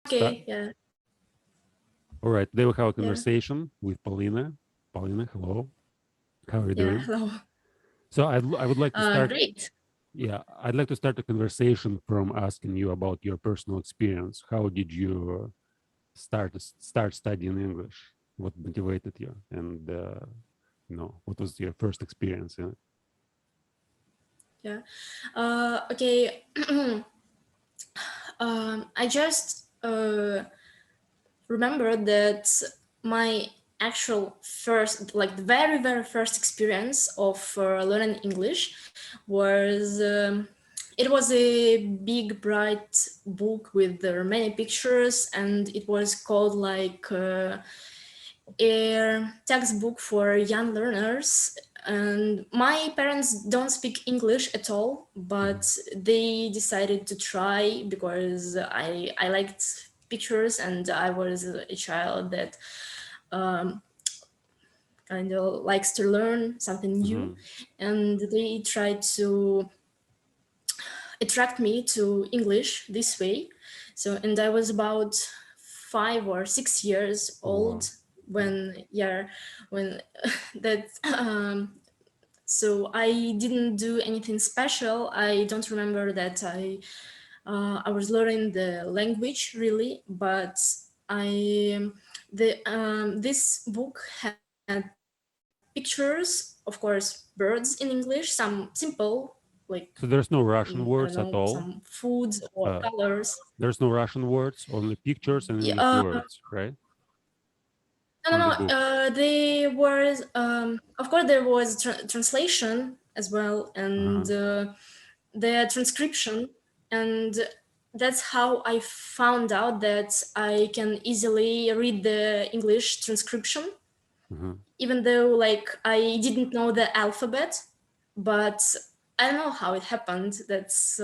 Okay, yeah. All right, today we have a Yeah. conversation with Polina. Polina, hello. How are you Yeah, doing? hello. So I would like to start. Great. Yeah, I'd like to start the conversation from asking you about your personal experience. How did you start studying English? What motivated you, and what was your first experience in it? Yeah. Okay. I just remember that my actual first, like the very, very first experience of learning English was it was a big, bright book with many pictures, and it was called like a textbook for young learners. And my parents don't speak English at all, but they decided to try because I liked pictures and I was a child that um, kind of likes to learn something new. And they tried to attract me to English this way. So, and I was about 5 or 6 years Wow. old when, yeah, when that. So I didn't do anything special. I don't remember that I was learning the language really, but I this book had pictures, of course, birds in English, some simple like So there's no Russian I don't words know, at all. some foods or Uh, colors. there's no Russian words, only pictures and Yeah, English words, right? no, In no, the no. book. There was, of course, there was translation as well, and Uh-huh. the transcription, and that's how I found out that I can easily read the English transcription, Uh-huh. even though like I didn't know the alphabet, but I don't know how it happened. That's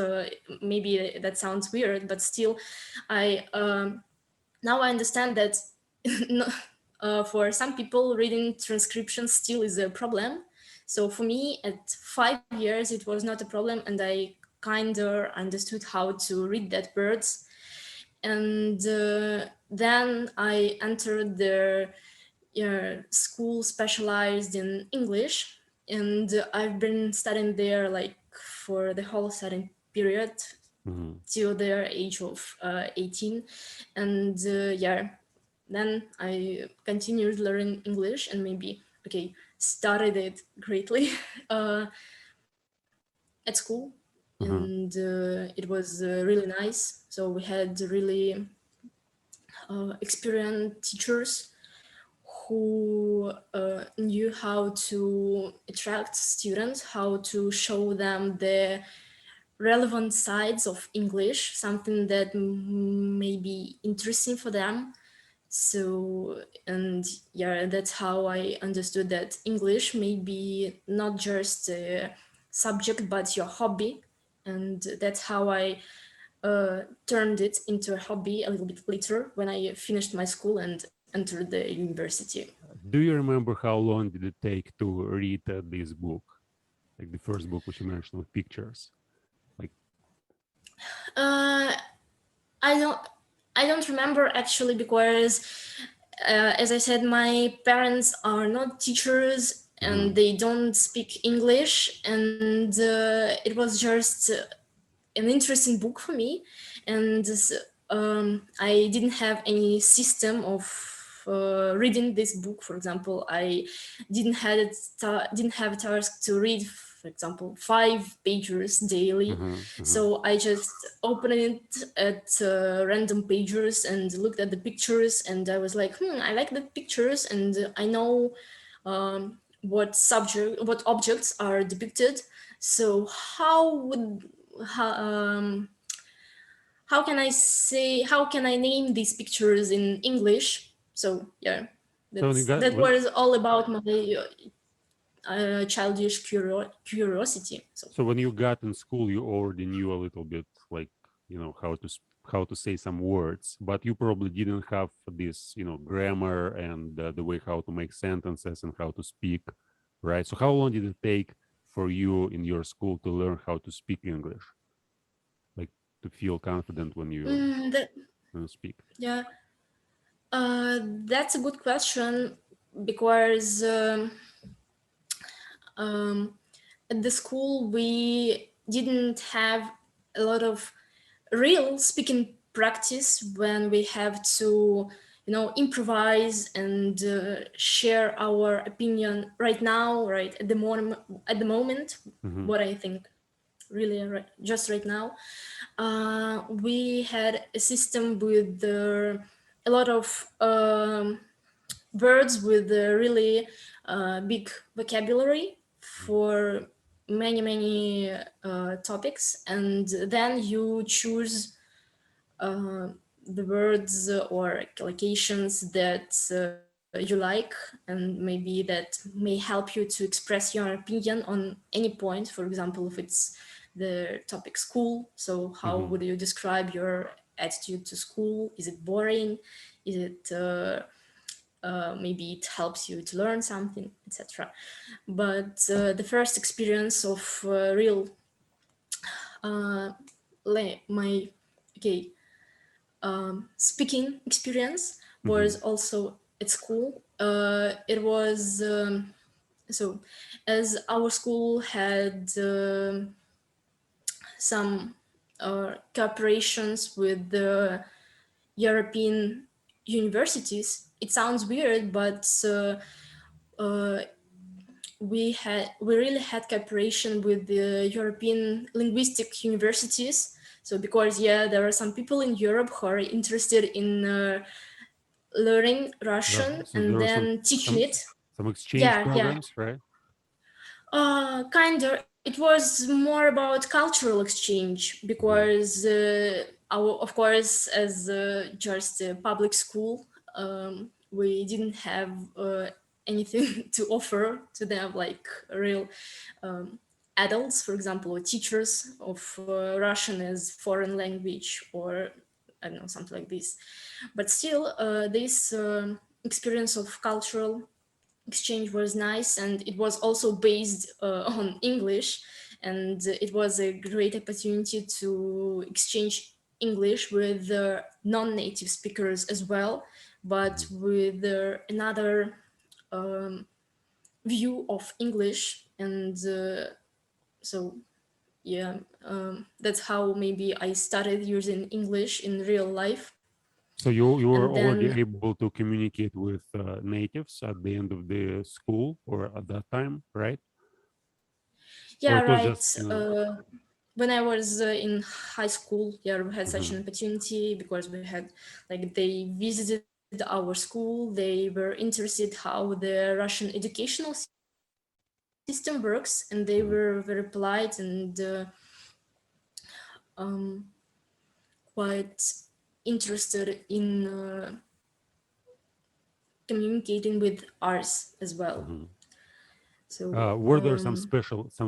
maybe that sounds weird, but still, I now I understand that no, for some people reading transcription still is a problem. So for me at 5 years it was not a problem, and I kind of understood how to read that words. And then I entered the school specialized in English, and I've been studying there like for the whole studying period till their age of 18. And yeah, then I continued learning English and maybe, okay, started it greatly at school. Uh-huh. And it was really nice. So we had really experienced teachers who knew how to attract students, how to show them the relevant sides of English, something that may be interesting for them. So, and yeah, that's how I understood that English may be not just a subject, but your hobby. And that's how I turned it into a hobby a little bit later when I finished my school and entered the university. Do you remember how long did it take to read this book, like the first book which you mentioned with pictures? Like, Uh, I don't I don't remember actually because as I said, my parents are not teachers and they don't speak English, and it was just an interesting book for me. And I didn't have any system of reading this book. For example, I didn't have a task to read, for example, 5 pages daily. So I just opened it at random pages and looked at the pictures, and I was like, I like the pictures, and I know what objects are depicted. So how, um, how can I name these pictures in English? So yeah, so when you got that was all about my childish curiosity. So so when you got in school, you already knew a little bit, like how to say some words, but you probably didn't have this, grammar and the way how to make sentences and how to speak, right? So how long did it take for you in your school to learn how to speak English, like to feel confident when you? that when you speak? Yeah, that's a good question because um, at the school we didn't have a lot of real speaking practice when we have to, improvise and share our opinion right now, right at the moment. Hmm. What I think really just right now, we had a system with a lot of words with a really big vocabulary for many topics, and then you choose uh, the words or collocations that you like, and maybe that may help you to express your opinion on any point. For example, if it's the topic school, so how Hmm. would you describe your attitude to school? Is it boring? Is it maybe it helps you to learn something, etc. But the first experience of real uh, my okay speaking experience Hmm. was also at school. It was so as our school had some cooperations with the European universities. It sounds weird, but uh, we really had cooperation with the European linguistic universities. So because yeah, there are some people in Europe who are interested in learning Russian So and there are then teaching it. some exchange Yeah, yeah. programs, right? Kind of. It was more about cultural exchange Hmm. because of course, as just a public school, we didn't have anything to offer to them, like real um, adults, for example, or teachers of Russian as foreign language, or I don't know, something like this. But still, this experience of cultural exchange was nice, and it was also based on English, and it was a great opportunity to exchange English with non-native speakers as well, but Hmm. with another um, view of English. And so yeah, that's how maybe I started using English in real life. So you And were already then able to communicate with natives at the end of the school or at that time, right? Or yeah, it was right. just When I was in high school, yeah, we had such Mhm. an opportunity because we had, like, they visited our school. They were interested how the Russian educational system works, and they were very polite and Mhm. um, quite interested in communicating with ours as well. Mhm. So Were there some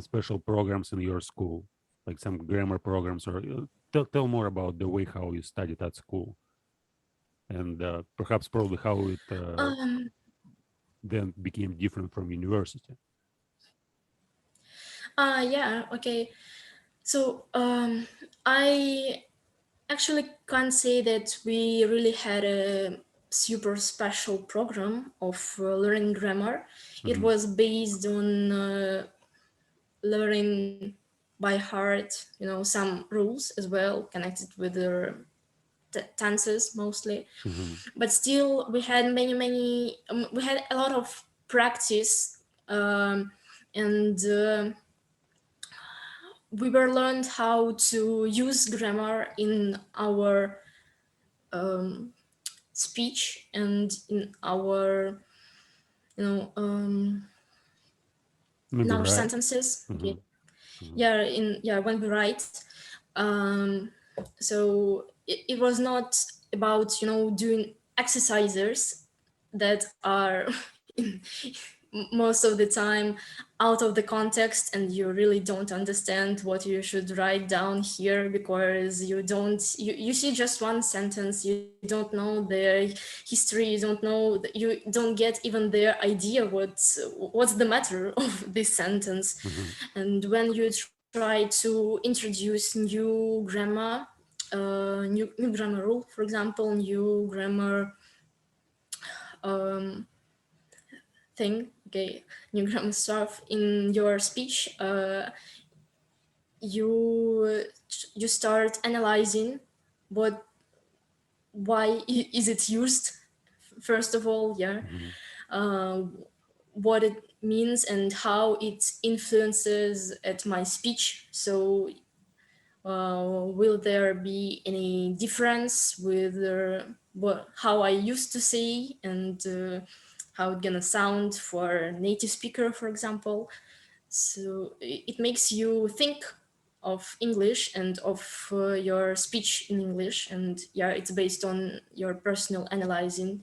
special programs in your school, like some grammar programs, or tell more about the way how you studied at school, and perhaps probably how it um, then became different from university. yeah, okay. So I actually can't say that we really had a super special program of learning grammar. It Hmm. was based on learning by heart, some rules as well connected with the tenses mostly. Hmm. But still, we had we had a lot of practice, and we were learned how to use grammar in our um, speech and in our in Maybe our right. sentences. Hmm. Okay, Hmm. yeah, when we write. um, so it was not about doing exercises that are most of the time out of the context, and you really don't understand what you should write down here because you see just one sentence. You don't know their history, you don't know, you don't get even their idea what's the matter of this sentence. Hmm. And when you try to introduce new grammar new grammar rule, for example, new grammar um, thing, okay, new grammar stuff in your speech. You you start analyzing what is it used, first of all, yeah, Mhm. uh, what it means and how it influences at my speech. So will there be any difference with how I used to say and how it's gonna sound for a native speaker, for example? So it makes you think of English and of your speech in English, and yeah, it's based on your personal analyzing.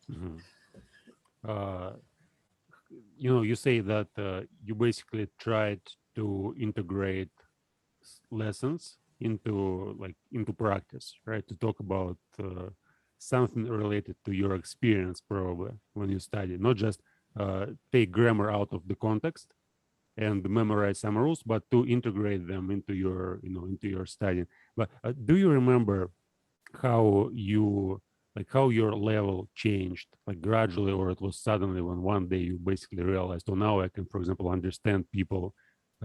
Mhm. Uh, you say that you basically tried to integrate lessons into practice, right? To talk about something related to your experience, probably when you study, not just take grammar out of the context and memorize some rules, but to integrate them into into your studying. But do you remember how you how your level changed, like gradually, or it was suddenly when one day you basically realized, oh, now I can, for example, understand people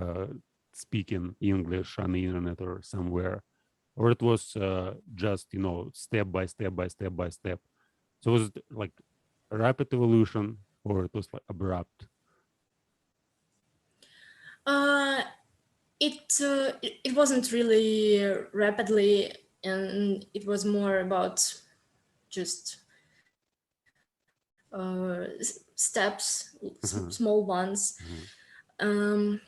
uh, speaking English on the internet or somewhere, or it was just step by step by step by step. So was it like a rapid evolution, or it was like abrupt? Uh, it wasn't really rapidly, and it was more about just steps, Uh-huh, small ones. uh-huh, And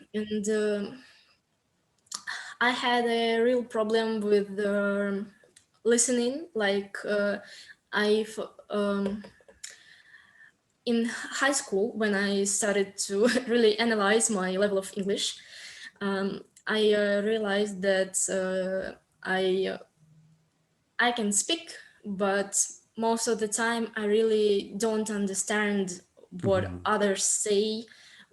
I had a real problem with listening. Like I, in high school, when I started to really analyze my level of English, I realized that I can speak, but most of the time I really don't understand what uh-huh, others say,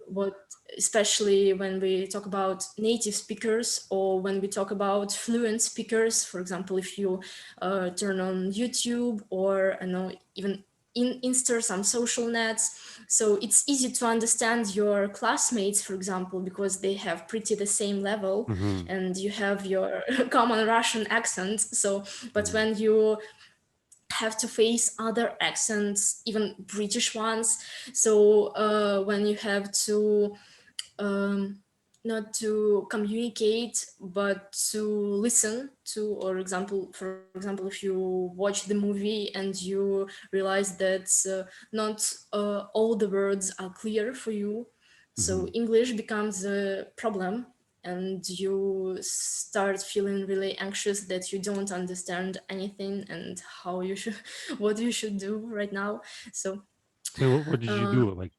what especially when we talk about native speakers or when we talk about fluent speakers. For example, if you turn on YouTube or I know even in Insta, some social nets, so it's easy to understand your classmates, for example, because they have pretty the same level uh-huh, and you have your common Russian accent. So but uh-huh, when you have to face other accents, even British ones, so when you have to um, not to communicate but to listen to, or example, for example, if you watch the movie and you realize that not all the words are clear for you, uh-huh. so English becomes a problem and you start feeling really anxious that you don't understand anything and how you should what you should do right now. So So what did you uh, do like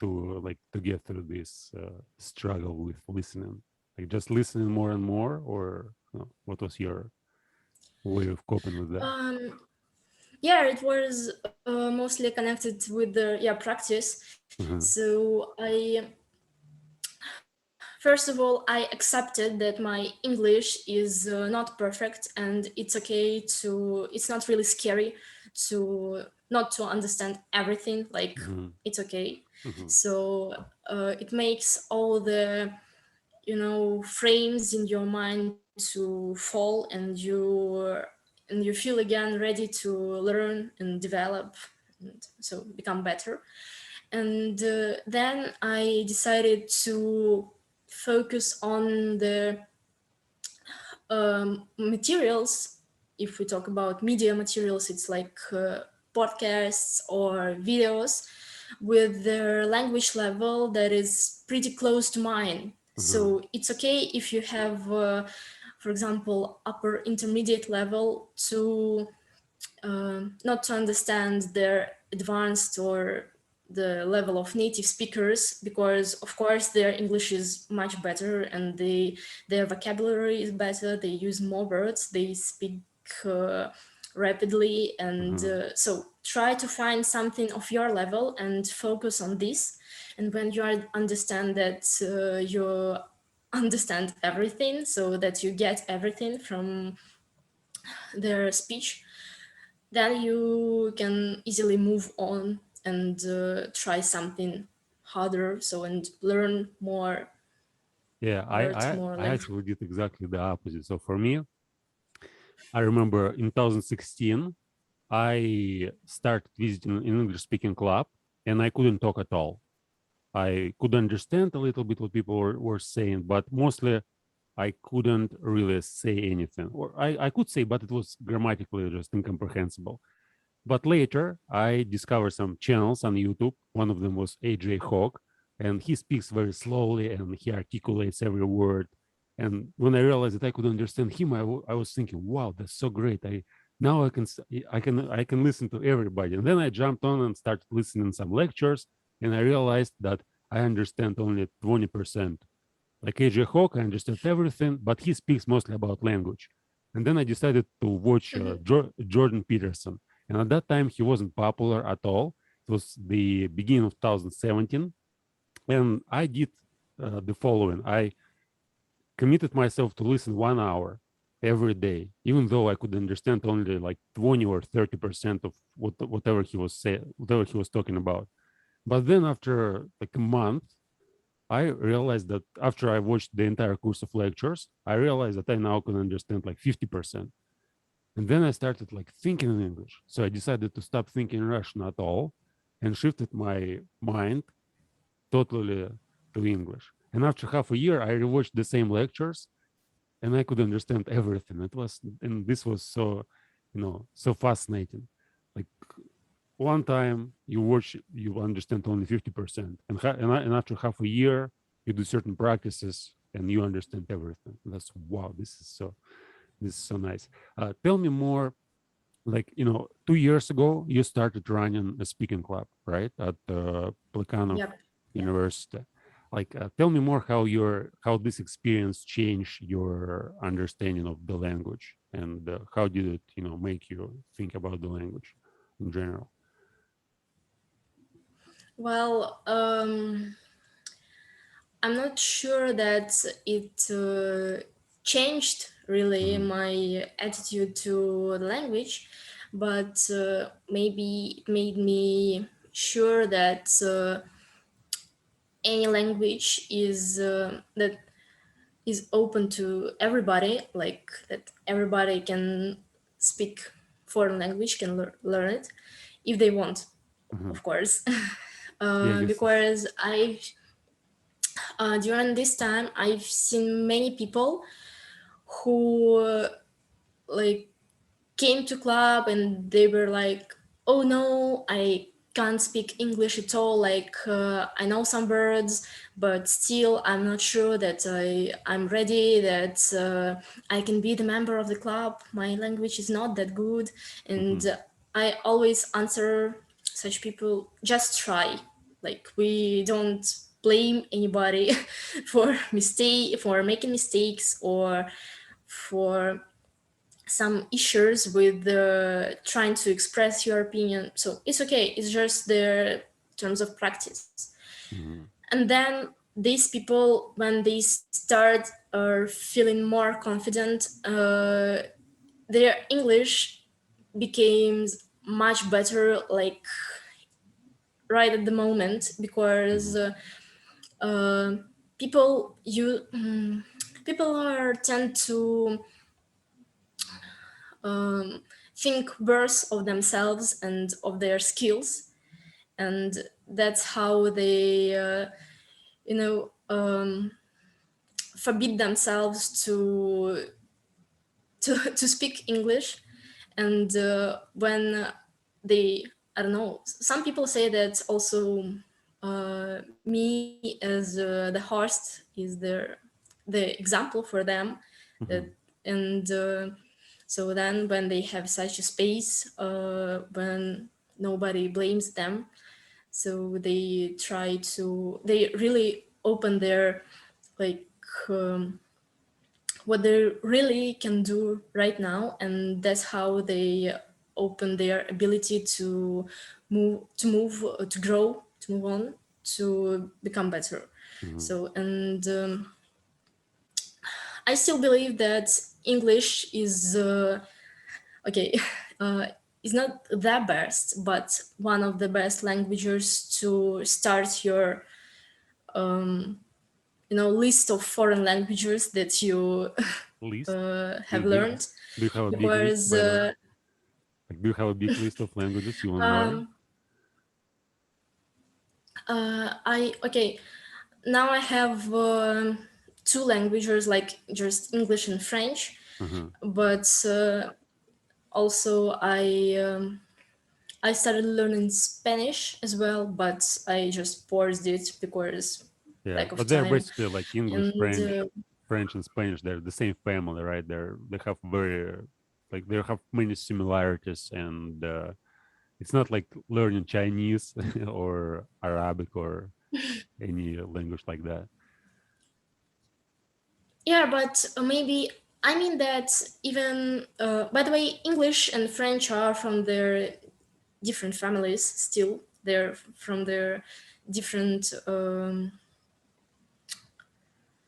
to get through this struggle with listening? Like just listening more and more, or what was your way of coping with that? um, yeah, it was mostly connected with the practice. Uh-huh, So I, first of all, I accepted that my English is not perfect and it's okay to, it's not really scary to not to understand everything, like uh-huh, it's okay. uh-huh, So it makes all the, you know, frames in your mind to fall and you feel again ready to learn and develop and so become better. And then I decided to focus on the materials. If we talk about media materials, it's like podcasts or videos with their language level that is pretty close to mine. uh-huh, So it's okay if you have, for example, upper intermediate level to not to understand their advanced or the level of native speakers, because of course their English is much better and their vocabulary is better, they use more words, they speak uh, rapidly, and uh-huh. so try to find something of your level and focus on this. And when you understand that you understand everything, so that you get everything from their speech, then you can easily move on and try something harder, so and learn more Yeah, words, more I language. actually did exactly the opposite. So for me, I remember in 2016, I started visiting an English speaking club and I couldn't talk at all. I could understand a little bit what people were saying, but mostly I couldn't really say anything. Or I could say, but it was grammatically just incomprehensible. But later, I discovered some channels on YouTube. One of them was AJ Hawk, and he speaks very slowly and he articulates every word. And when I realized that I could understand him, I was thinking, "Wow, that's so great! I now I can listen to everybody." And then I jumped on and started listening some lectures, and I realized that I understand only 20%. Like AJ Hawk, I understood everything, but he speaks mostly about language. And then I decided to watch Jordan Peterson. And at that time, he wasn't popular at all. It was the beginning of 2017. And I did the following. I committed myself to listen 1 hour every day, even though I could understand only like 20 or 30% of whatever he was saying, whatever he was talking about. But then after like a month, I realized that after I watched the entire course of lectures, I realized that I now can understand like 50%. And then I started like thinking in English. So I decided to stop thinking Russian at all and shifted my mind totally to English. And after half a year, I rewatched the same lectures and I could understand everything. And this was so, so fascinating. Like one time you watch, you understand only 50%. And after half a year, you do certain practices and you understand everything. That's wow, this is so nice. Tell me more, like 2 years ago you started running a speaking club, right, at Plekhanov Yep. Yeah. University. Like tell me more how this experience changed your understanding of the language, and how did it make you think about the language in general. Well, I'm not sure that it changed really Mm-hmm. my attitude to the language, but maybe it made me sure that any language that is open to everybody, like that everybody can speak foreign language, can learn it if they want, Mm-hmm. of course. Yeah, this is. Because I during this time I've seen many people who like came to club and they were like, oh no, I can't speak English at all, like I know some words, but still I'm not sure that I'm ready, that I can be the member of the club, my language is not that good. And Mm-hmm. I always answer such people, just try. Like, we don't blame anybody for making mistakes or for some issues with trying to express your opinion. So it's okay. It's just their terms of practice. Mm-hmm. And then these people, when they start feeling more confident, their English becomes much better, like right at the moment, because Mm-hmm. uh, people you people are tend to um, think worse of themselves and of their skills, and that's how they you know forbid themselves to speak English. And when they, I don't know, some people say that also me as the host is the example for them, that, Mm-hmm. and so then when they have such a space, when nobody blames them, so they really open their, like, um, what they really can do right now, and that's how they open their ability to grow, to move on, to become better. Mm-hmm. So, and I still believe that English is okay. Uh, is not the best, but one of the best languages to start your list of foreign languages that you List? have Do you, learned, do you have a big list, because by the way? Like, do you have a big list of languages you want to learn? um, I okay, now I have two languages, like just English and French, Uh-huh. but also I started learning Spanish as well, but I just paused it because Yeah, lack of but they're time. basically like English, And French and Spanish. They're the same family, right? They have very like they have many similarities, and it's not like learning Chinese or Arabic or any language like that. yeah, but maybe I mean that even by the way, English and French are from their different families. Still, they're from their different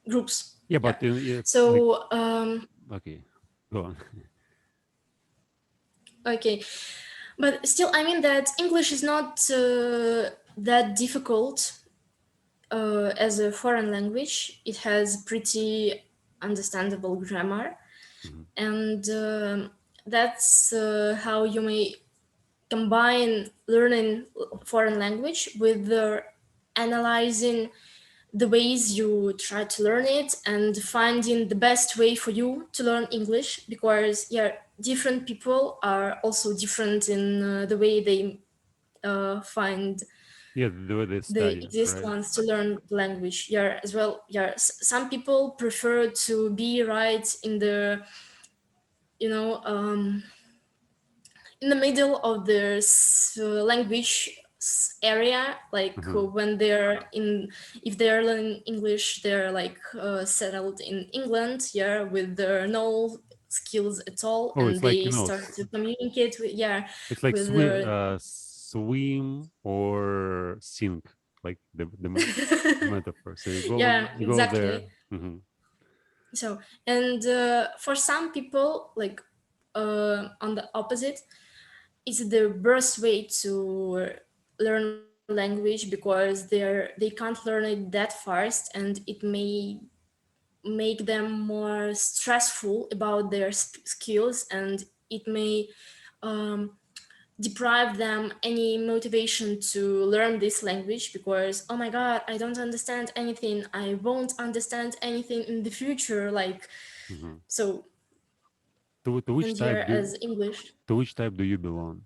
groups. Yeah, Yeah. but like So okay, go on. okay, but still, I mean that English is not that difficult as a foreign language. It has pretty understandable grammar, Mhm. and that's how you may combine learning foreign language with the analyzing the ways you try to learn it and finding the best way for you to learn English, because yeah, different people are also different in the way they find Yeah, the way they the study, easiest right? ones to learn the language. Yeah, as well. Yeah, some people prefer to be right in the you know in the middle of the language area, like Uh-huh. when they're in, if they're learning English, they're like settled in England, yeah, with their no skills at all, Oh, and it's like they start to communicate with, yeah, it's like with their swim or sink, like the metaphor. So yeah, you go there. exactly. Hmm. So, and for some people, like on the opposite, it's the best way to learn language, because they can't learn it that fast, and it may make them more stressful about their skills, and it may um, deprive them any motivation to learn this language, because oh my god, I don't understand anything, I won't understand anything in the future, like, Hmm. so. To which And here type do as English, you belong?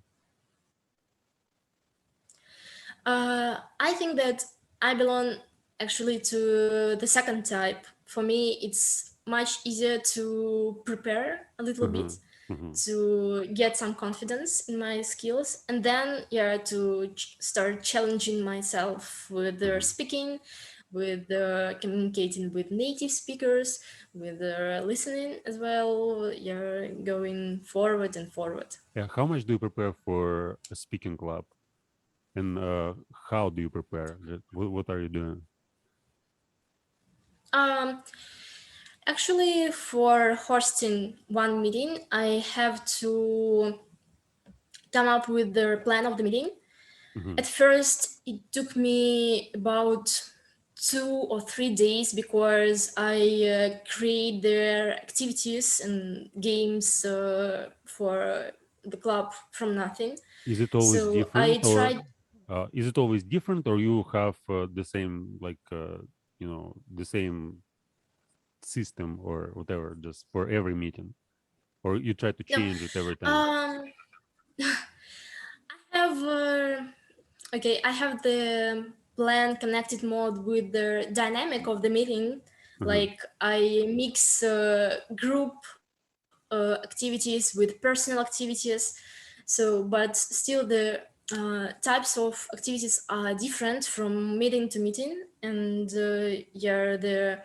I think that I belong actually to the second type. For me, it's much easier to prepare a little Hmm. bit, Hmm. to get some confidence in my skills, and then yeah, to start challenging myself with the Hmm. speaking, with the communicating with native speakers, with the listening as well. Yeah, going forward and forward. Yeah, how much do you prepare for a speaking club, and how do you prepare? What are you doing? Um, Actually, for hosting one meeting, I have to come up with the plan of the meeting. Hmm. At first, it took me about 2 or 3 days, because I create their activities and games for the club from nothing. Is it always So I different, or tried. you have the same like the same system or whatever just for every meeting, or you try to No, change it every time? um, I have. Okay, I have the plan connected mode with the dynamic of the meeting. Uh-huh. Like I mix group activities with personal activities. So, but still the types of activities are different from meeting to meeting, and yeah, the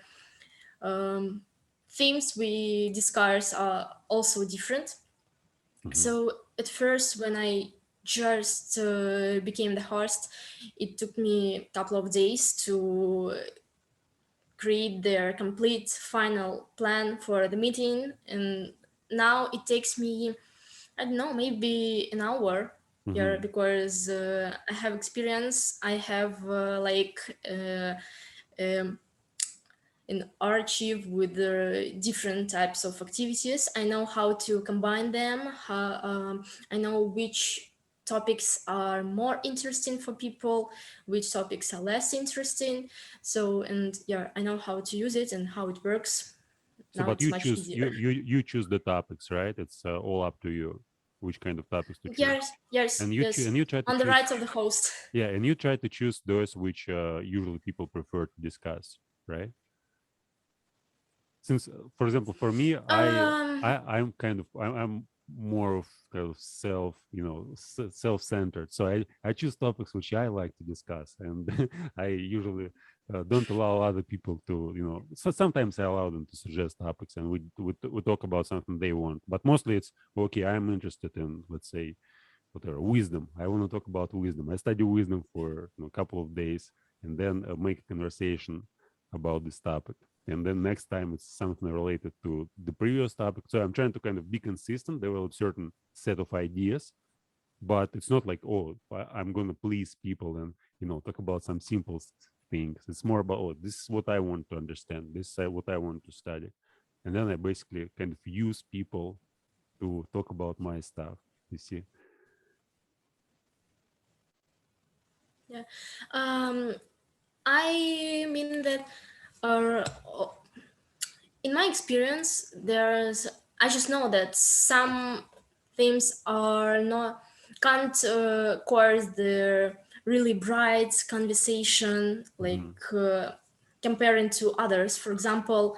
um, themes we discuss are also different. Hmm. So at first, when I just became the host, it took me a couple of days to create their complete final plan for the meeting. And now it takes me, I don't know, maybe an hour. Yeah, Mm-hmm. because I have experience. I have um, an archive with different types of activities. I know how to combine them. I know which topics are more interesting for people, which topics are less interesting. So, and yeah, I know how to use it and how it works. So, Now but it's you much choose easier. you choose the topics, right? It's all up to you which kind of topics to choose, Yes, yes, and yes. you try to On the choose right of the host. yeah, and you try to choose those which usually people prefer to discuss, right? Since for example for me I'm kind of I'm more of kind of self self-centered, so I choose topics which I like to discuss, and I usually don't allow other people to so sometimes I allow them to suggest topics, and we talk about something they want, but mostly it's okay, I'm interested in, let's say, whatever wisdom. I want to talk about wisdom. I study wisdom for a couple of days, and then make a conversation about this topic. And then next time it's something related to the previous topic. So I'm trying to kind of be consistent, develop certain set of ideas, but it's not like, oh, I'm going to please people and talk about some simple things. It's more about, oh, this is what I want to understand. This is what I want to study. And then I basically kind of use people to talk about my stuff. You see? Yeah. Um, I mean that uh, in my experience, I just know that some themes are not can't cause the really bright conversation like Hmm. comparing to others. For example,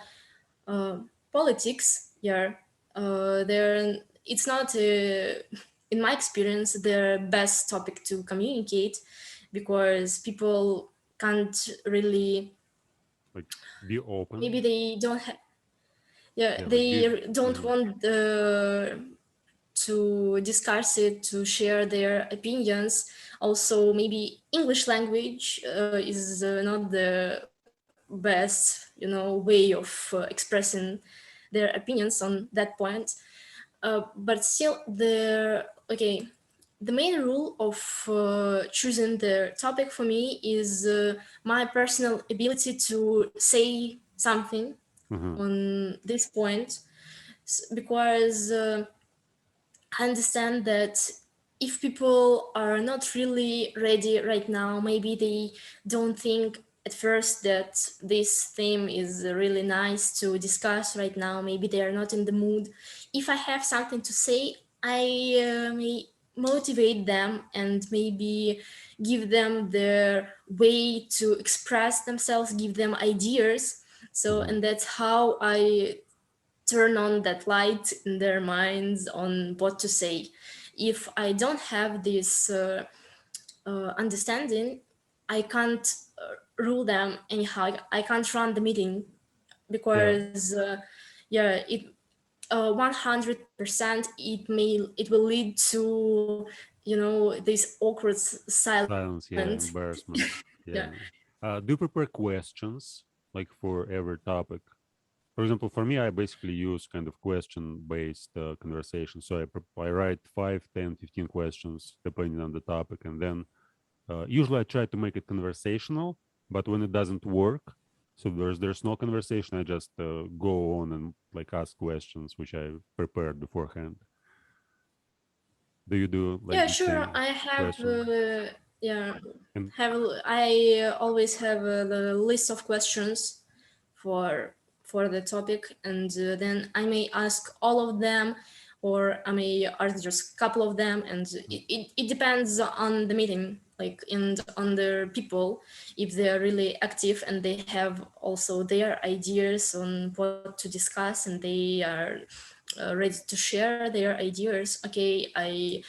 uh, politics. Yeah, they're it's not in my experience the best topic to communicate because people can't really, Like be maybe open. they don't yeah, Yeah, like be. they don't Mhm. want to discuss it, to share their opinions. Also, maybe English language is not the best, way of expressing their opinions on that point. But still, the main rule of choosing the topic for me is my personal ability to say something Mhm. on this point, because I understand that if people are not really ready right now, maybe they don't think at first that this theme is really nice to discuss right now. Maybe they are not in the mood. If I have something to say, I may motivate them and maybe give them their way to express themselves, give them ideas. So, Mhm. and that's how I turn on that light in their minds on what to say. If I don't have this understanding, I can't rule them anyhow. I can't run the meeting Yeah. because yeah, it 100% it will lead to this awkward silence. Silence. Yeah. Embarrassment. Yeah. Yeah. Do you prepare questions like for every topic? For example, for me, I basically use kind of question-based conversation. So I write 5, 10, 15 questions depending on the topic, and then usually I try to make it conversational. But when it doesn't work, so there's no conversation, I just go on and like ask questions which I prepared beforehand. Do you do like Yeah, the sure. same I have, question? yeah, And I always have the list of questions for for the topic, and then I may ask all of them, or I may ask just a couple of them, and it depends on the meeting, like, and on the people, if they are really active and they have also their ideas on what to discuss, and they are ready to share their ideas. Okay, I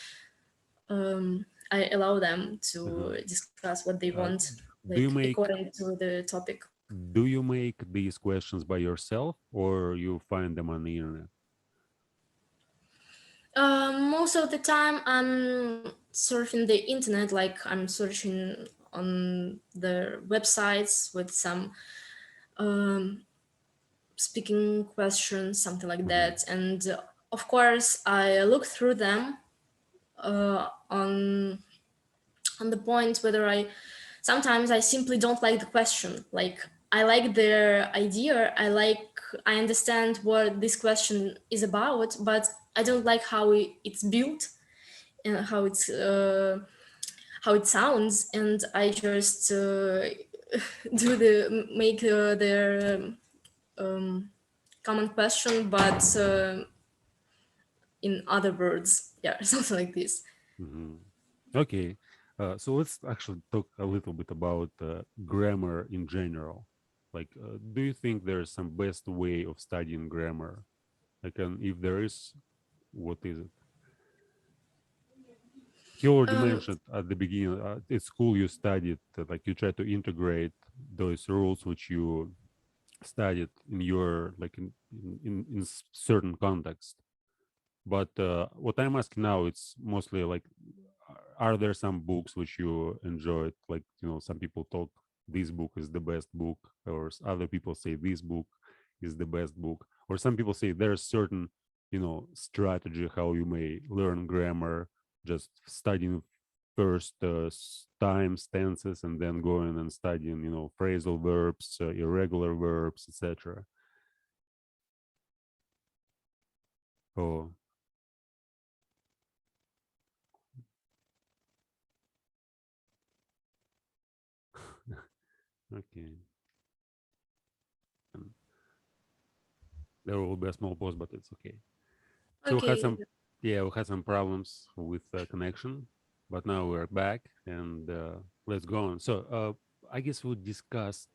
allow them uh-huh. to discuss what they want, uh, do like you make according to the topic. these questions by yourself, or you find them on the internet? Most of the time, I'm surfing the internet, like I'm searching on the websites with some um, speaking questions, something like Mm-hmm. that. And of course, I look through them on the point whether I sometimes I simply don't like the question. Like I like their idea, I understand what this question is about, but I don't like how it's built and how it sounds, and I just do the make their common question, but in other words, yeah, something like this. Mm-hmm. Okay. So let's actually talk a little bit about grammar in general. Like, do you think there's some best way of studying grammar? Like, and if there is, what is it? You already Um, mentioned at the beginning, at school you studied, like you try to integrate those rules which you studied in your, like in certain context. But what I'm asking now, it's mostly like, are there some books which you enjoyed? Like, some people talk this book is the best book, or other people say this book is the best book, or some people say there's certain, strategy how you may learn grammar, just studying first times, tenses, and then going and studying, phrasal verbs, irregular verbs, etc. Oh, okay. And there will be a small pause, but it's okay. So we had okay. some, yeah, we had some problems with connection, but now we're back and let's go on. So I guess we discussed.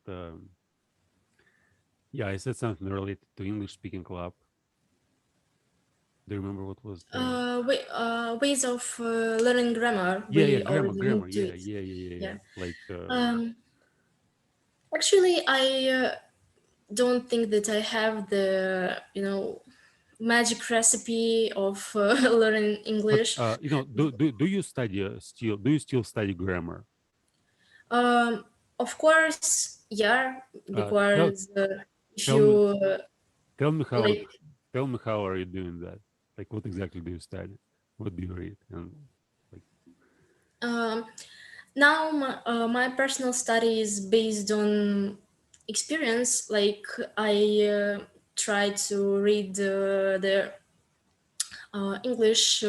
Yeah, I said something related to English speaking club. Do you remember what was the? Ways of learning grammar. Yeah, yeah, We grammar, already grammar. went to Yeah, it. yeah, yeah, yeah, yeah. Yeah. Like, Um, Actually, I don't think that I have the magic recipe of learning but English. do you study still? Do you still study grammar? Um, of course, yeah, Uh, tell because if tell me you tell me how like tell me how are you doing that? Like, what exactly do you study? What do you read? And like, um, now my personal study is based on experience. Like I try to read the English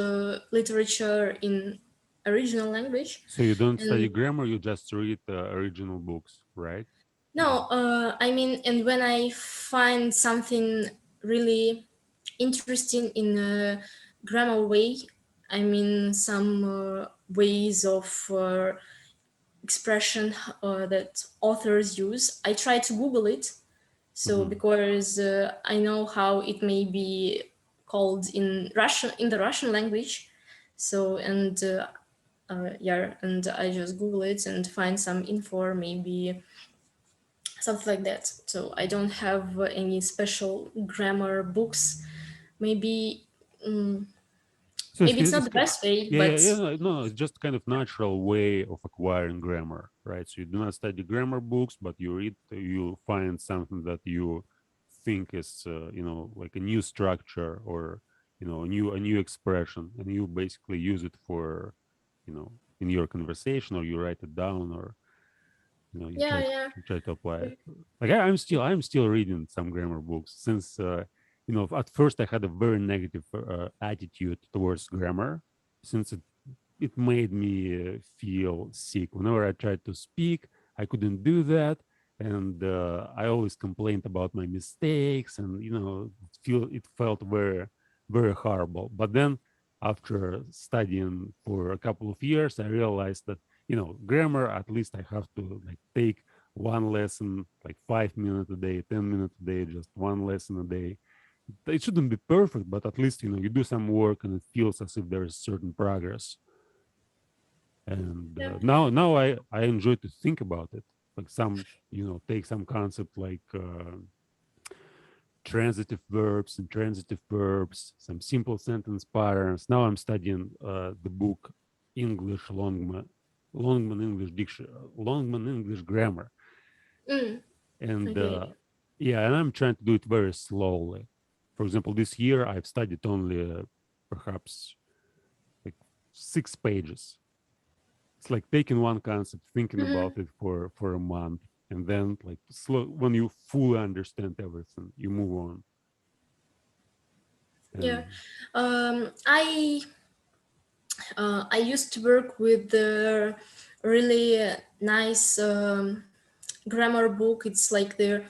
literature in original language. so you don't study And grammar, you just read original books, right? no, I mean, and when I find something really interesting in a grammar way, I mean, some ways of expression that authors use, I try to Google it. So Mm-hmm. because I know how it may be called in Russian, in the Russian language. So yeah, and I just Google it and find some info, or maybe something like that. So I don't have any special grammar books. Maybe mm, So maybe it's not the best way, yeah, yeah, but yeah, no, it's just kind of natural way of acquiring grammar, right? So you do not study grammar books, but you read, you find something that you think is, like a new structure, or a new expression, and you basically use it for, in your conversation, or you write it down, or you yeah, try to yeah. you try to apply it. Like, I'm still reading some grammar books, since at first I had a very negative attitude towards grammar, since it made me feel sick whenever I tried to speak. I couldn't do that, and I always complained about my mistakes, and it felt very, very horrible. But then, after studying for a couple of years, I realized that grammar, at least I have to like take one lesson, like 5 minutes a day, 10 minutes a day, just one lesson a day. It shouldn't be perfect, but at least you do some work and it feels as if there is certain progress. And Yeah. now I enjoy to think about it, like some take some concept like transitive verbs and transitive verbs, some simple sentence patterns. Now I'm studying the book English Longman English Dictionary, Longman English Grammar, Mm, and okay. Yeah, and I'm trying to do it very slowly. For example, this year I've studied only perhaps like 6 pages. It's like taking one concept, thinking about Mhm. it for a month, and then like slow when you fully understand everything, you move on. Yeah. And Um, I I used to work with the really nice grammar book. It's like the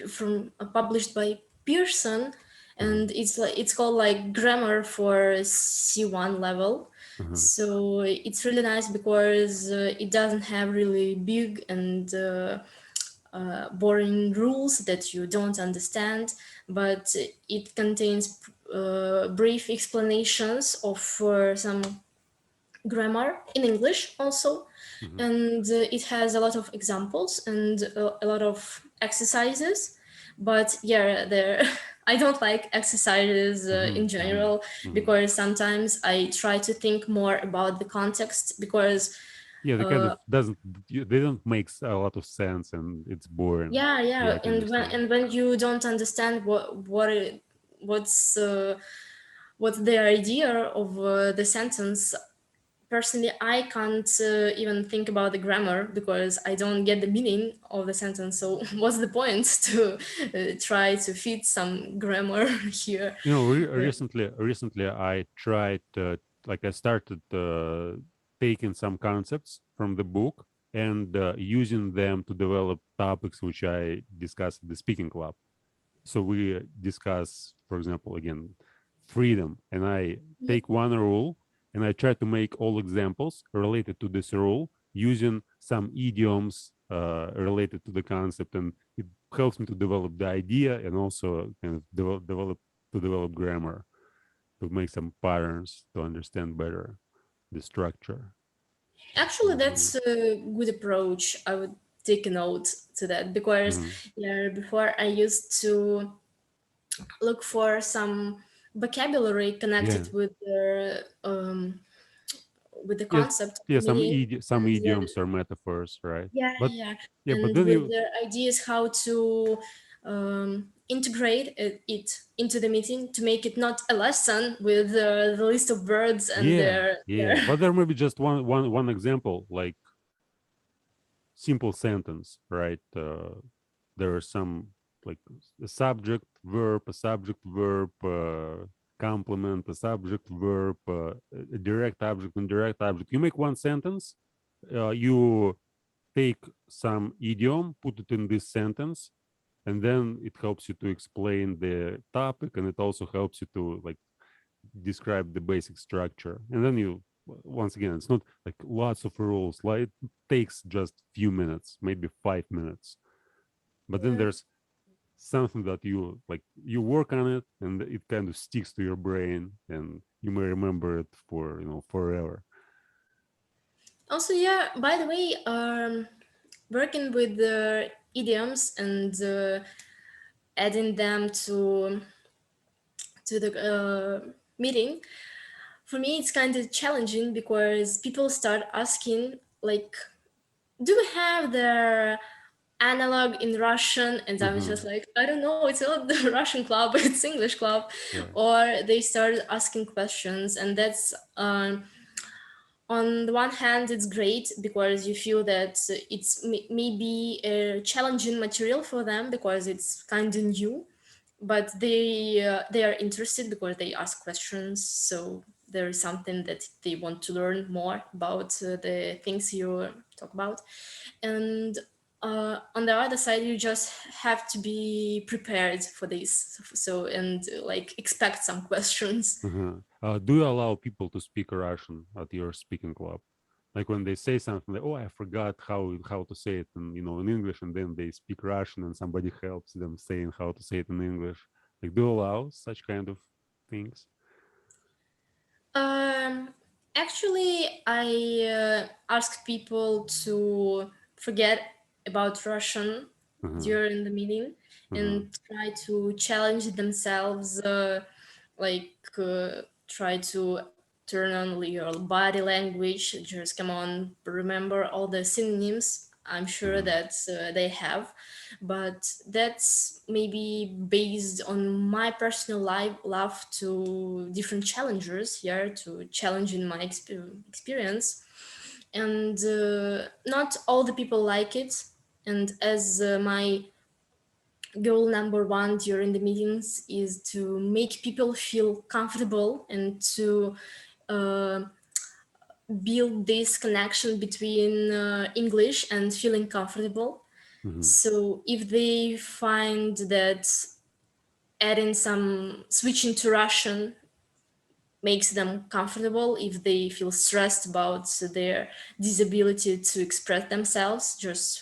from published by Pearson, uh-huh, and it's called like grammar for C1 level. uh-huh, So it's really nice because it doesn't have really big and boring rules that you don't understand, but it contains brief explanations of some grammar in English also, uh-huh. and it has a lot of examples and a lot of exercises. But yeah, there I don't like exercises Mm-hmm, in mm-hmm, general mm-hmm. because sometimes I try to think more about the context because Yeah, they kind uh, of doesn't they don't make a lot of sense and it's boring. yeah, Yeah, yeah, I can understand. and when you don't understand what's what's the idea of the sentence, personally I can't even think about the grammar because I don't get the meaning of the sentence. So what's the point to try to fit some grammar here? You know, Yeah. recently I tried like I started taking some concepts from the book and using them to develop topics which I discussed at the speaking club. So we discuss, for example, again, freedom, and I take one rule and I try to make all examples related to this rule using some idioms related to the concept, and it helps me to develop the idea and also kind of develop grammar to make some patterns to understand better the structure Actually, of the. that's a good approach. I would take a note to that because Mhm. yeah, before I used to look for some vocabulary Yeah. connected with the Yes. concept Yeah. meaning, Some and idioms or metaphors, right? yeah, But yeah, yeah, but and then with you. the ideas how to integrate it into the meeting to make it not a lesson with the list of words and Yeah, yeah. their But there may be just one example, like simple sentence, right? There are some like a subject verb, complement, a subject verb, a direct object, indirect object. You make one sentence, you take some idiom, put it in this sentence, and then it helps you to explain the topic, and it also helps you to like describe the basic structure. And then you, once again, it's not like lots of rules, like it takes just few minutes, maybe 5 minutes, but then yeah. there's something that you like, you work on it and it kind of sticks to your brain and you may remember it for, forever. Also, yeah, by the way, working with the idioms and adding them to the meeting, for me it's kind of challenging because people start asking like, do we have the analog in Russian? And I was just Uh-huh. like, I don't know, it's not the Russian club, it's English club. Yeah. Or they started asking questions, and that's on the one hand it's great because you feel that it's maybe a challenging material for them because it's kind of new, but they are interested because they ask questions, so there is something that they want to learn more about the things you talk about. And on the other side you just have to be prepared for this, so and like expect some questions. Uh-huh. Do you allow people to speak Russian at your speaking club? Like when they say something like, "Oh, I forgot how to say it in English," and then they speak Russian, and somebody helps them saying how to say it in English. Like, do you allow such kind of things? Um, Actually, I ask people to forget about Russian Uh-huh. during the meeting Uh-huh. and try to challenge themselves, like try to turn on your body language. Just come on, remember all the synonyms. I'm sure Hmm. that they have, but that's maybe based on my personal life love to different challengers here, to challenge in my experience, and not all the people like it. And as my goal number one during the meetings is to make people feel comfortable and to uh, build this connection between English and feeling comfortable. Hmm. So if they find that adding some switching to Russian makes them comfortable, if they feel stressed about their disability to express themselves just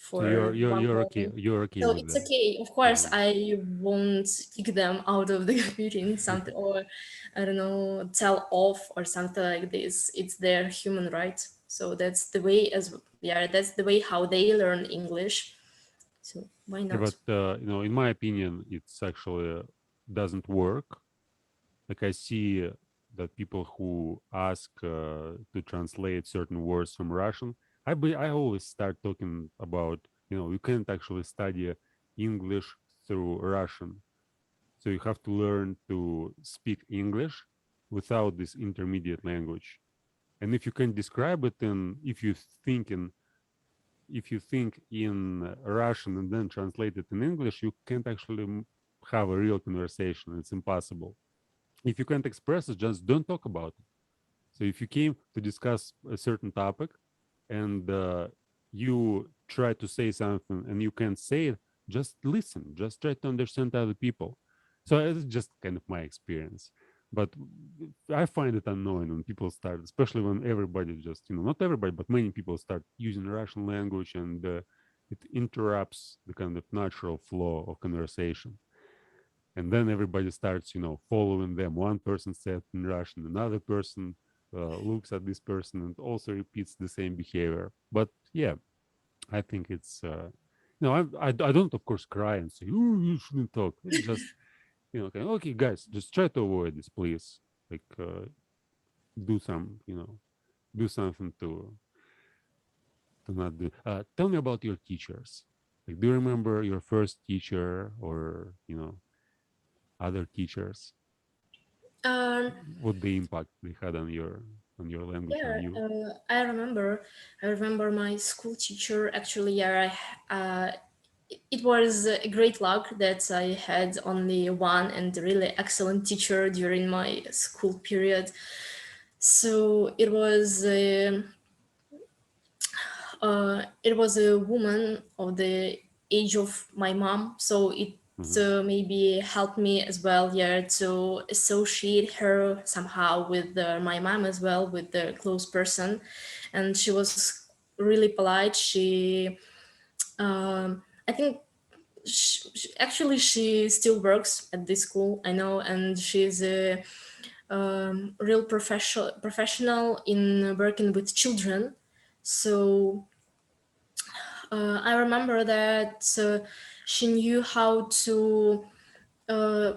So for one you're okay. moment. You're okay So with it's that. okay. Of course, Hmm. I won't kick them out of the meeting, something, or I don't know, tell off or something like this. It's their human right. So that's the way as yeah, that's the way how they learn English. So why Yeah, not? but in my opinion, it's actually doesn't work. Like I see that people who ask to translate certain words from Russian, I always start talking about you can't actually study English through Russian, so you have to learn to speak English without this intermediate language. And if you can describe it in, if you think in Russian and then translate it in English, you can't actually have a real conversation. It's impossible. If you can't express it, just don't talk about it. So if you came to discuss a certain topic and you try to say something and you can't say it, just listen, just try to understand other people. So it's just kind of my experience. But I find it annoying when people start, especially when everybody just, not everybody, but many people start using Russian language and it interrupts the kind of natural flow of conversation. And then everybody starts following them. One person said in Russian, another person looks at this person and also repeats the same behavior. But yeah, I think it's I don't of course cry and say, oh, you shouldn't talk. It's just okay, okay, guys, just try to avoid this, please. Like do some do something to not do. Tell me about your teachers. Like, do you remember your first teacher or other teachers? Um, What the impact they had on your language, on yeah, you? I remember my school teacher. Actually, yeah, it was a great luck that I had only one and really excellent teacher during my school period. So it was a woman of the age of my mom. So it Hmm. maybe helped me as well, yeah, to associate her somehow with my mom as well, with the close person. And she was really polite. I think actually she still works at this school, I know, and she's a real professional in working with children. So I remember that she knew how to uh,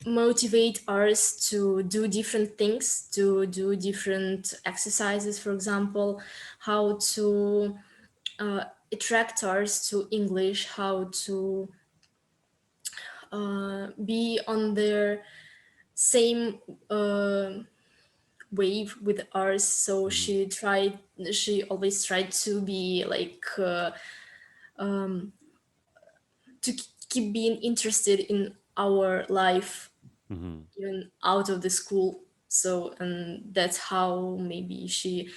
motivate us to do different things, to do different exercises, for example, how to attract us to English, how to be on their same wave with ours. So Hmm. she always tried to be like to keep being interested in our life Hmm. even out of the school. So and that's how maybe she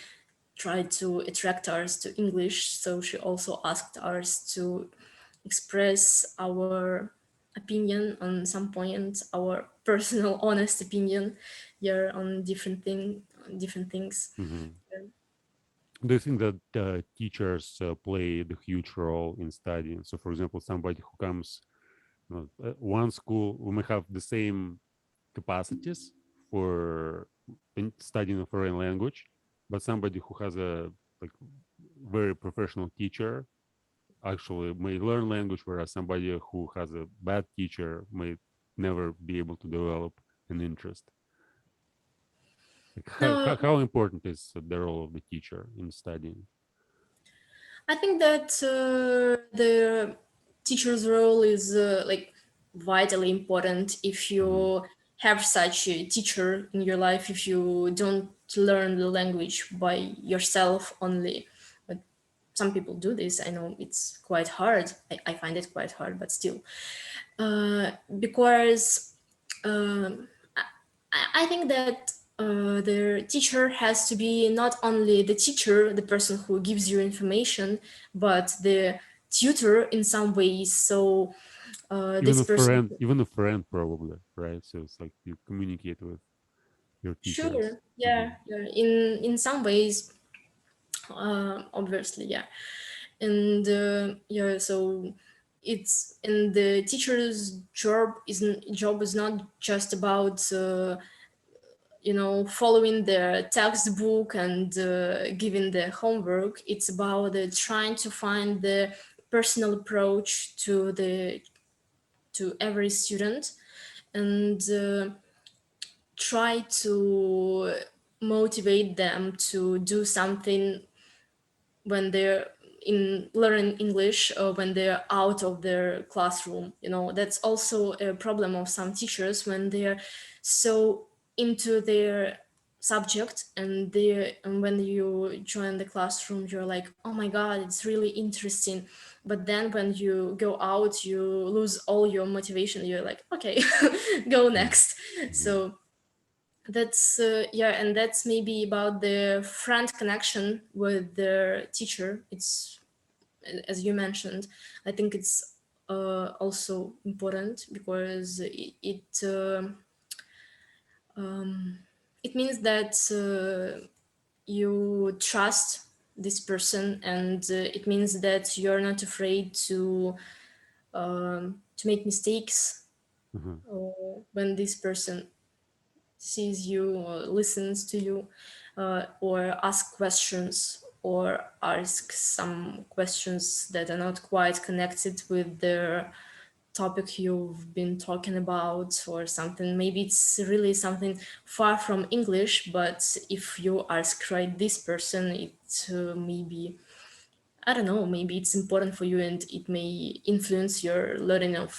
tried to attract us to English. So she also asked us to express our opinion on some points, our personal honest opinion, yeah, on different things. Hmm. Do you think that teachers play the huge role in studying? So, for example, somebody who comes, one school, we may have the same capacities for studying a foreign language, but somebody who has a like very professional teacher actually may learn language, whereas somebody who has a bad teacher may never be able to develop an interest. Like Uh, how important is the role of the teacher in studying? I think that the teacher's role is like vitally important if Hmm. you have such a teacher in your life, if you don't learn the language by yourself only. But some people do this. I know it's quite hard. I find it quite hard, but still. Because I think that the teacher has to be not only the teacher, the person who gives you information, but the tutor in some ways. So Even this a person, friend, even a friend, probably, right? So it's like you communicate with your teachers. sure, Hmm. yeah, yeah. In some ways, obviously, yeah, and yeah. So it's and the teacher's job is not just about following the textbook and giving the homework. It's about trying to find the personal approach to every student and try to motivate them to do something when they're in learning English or when they're out of their classroom. That's also a problem of some teachers when they're so into their subject and when you join the classroom you're like, oh my god, it's really interesting. But then when you go out you lose all your motivation. You're like, okay, go next. Hmm. So that's yeah, and that's maybe about the friend connection with the teacher. It's, as you mentioned, I think it's also important because it means that you trust this person, and it means that you're not afraid to make mistakes Hmm. when this person sees you or listens to you, or ask questions or ask some questions that are not quite connected with the topic you've been talking about or something. Maybe it's really something far from English, but if you ask right this person, it maybe, I don't know, maybe it's important for you and it may influence your learning of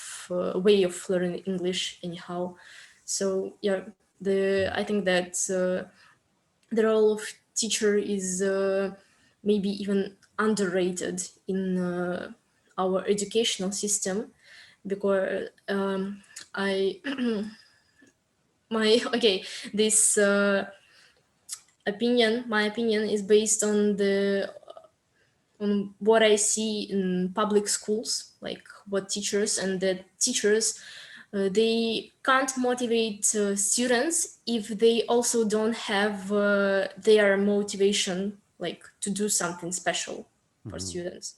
way of learning English anyhow. So yeah, the I think that the role of teacher is maybe even underrated in our educational system because I my okay, this my opinion is based on what I see in public schools, like what teachers and the teachers, they can't motivate students if they also don't have their motivation, like to do something special for Hmm. students.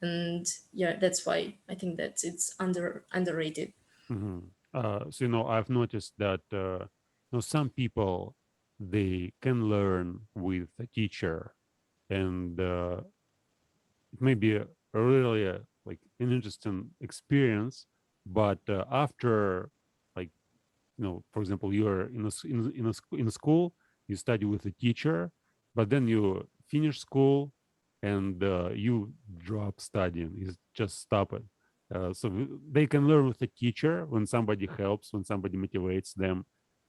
And yeah, that's why I think that it's underrated. Hmm. So I've noticed that some people they can learn with a teacher, and it may be a really like an interesting experience. But after, like, for example, you're in a school, you study with a teacher, but then you finish school and you drop studying, you just stop it. So they can learn with a teacher when somebody helps, when somebody motivates them,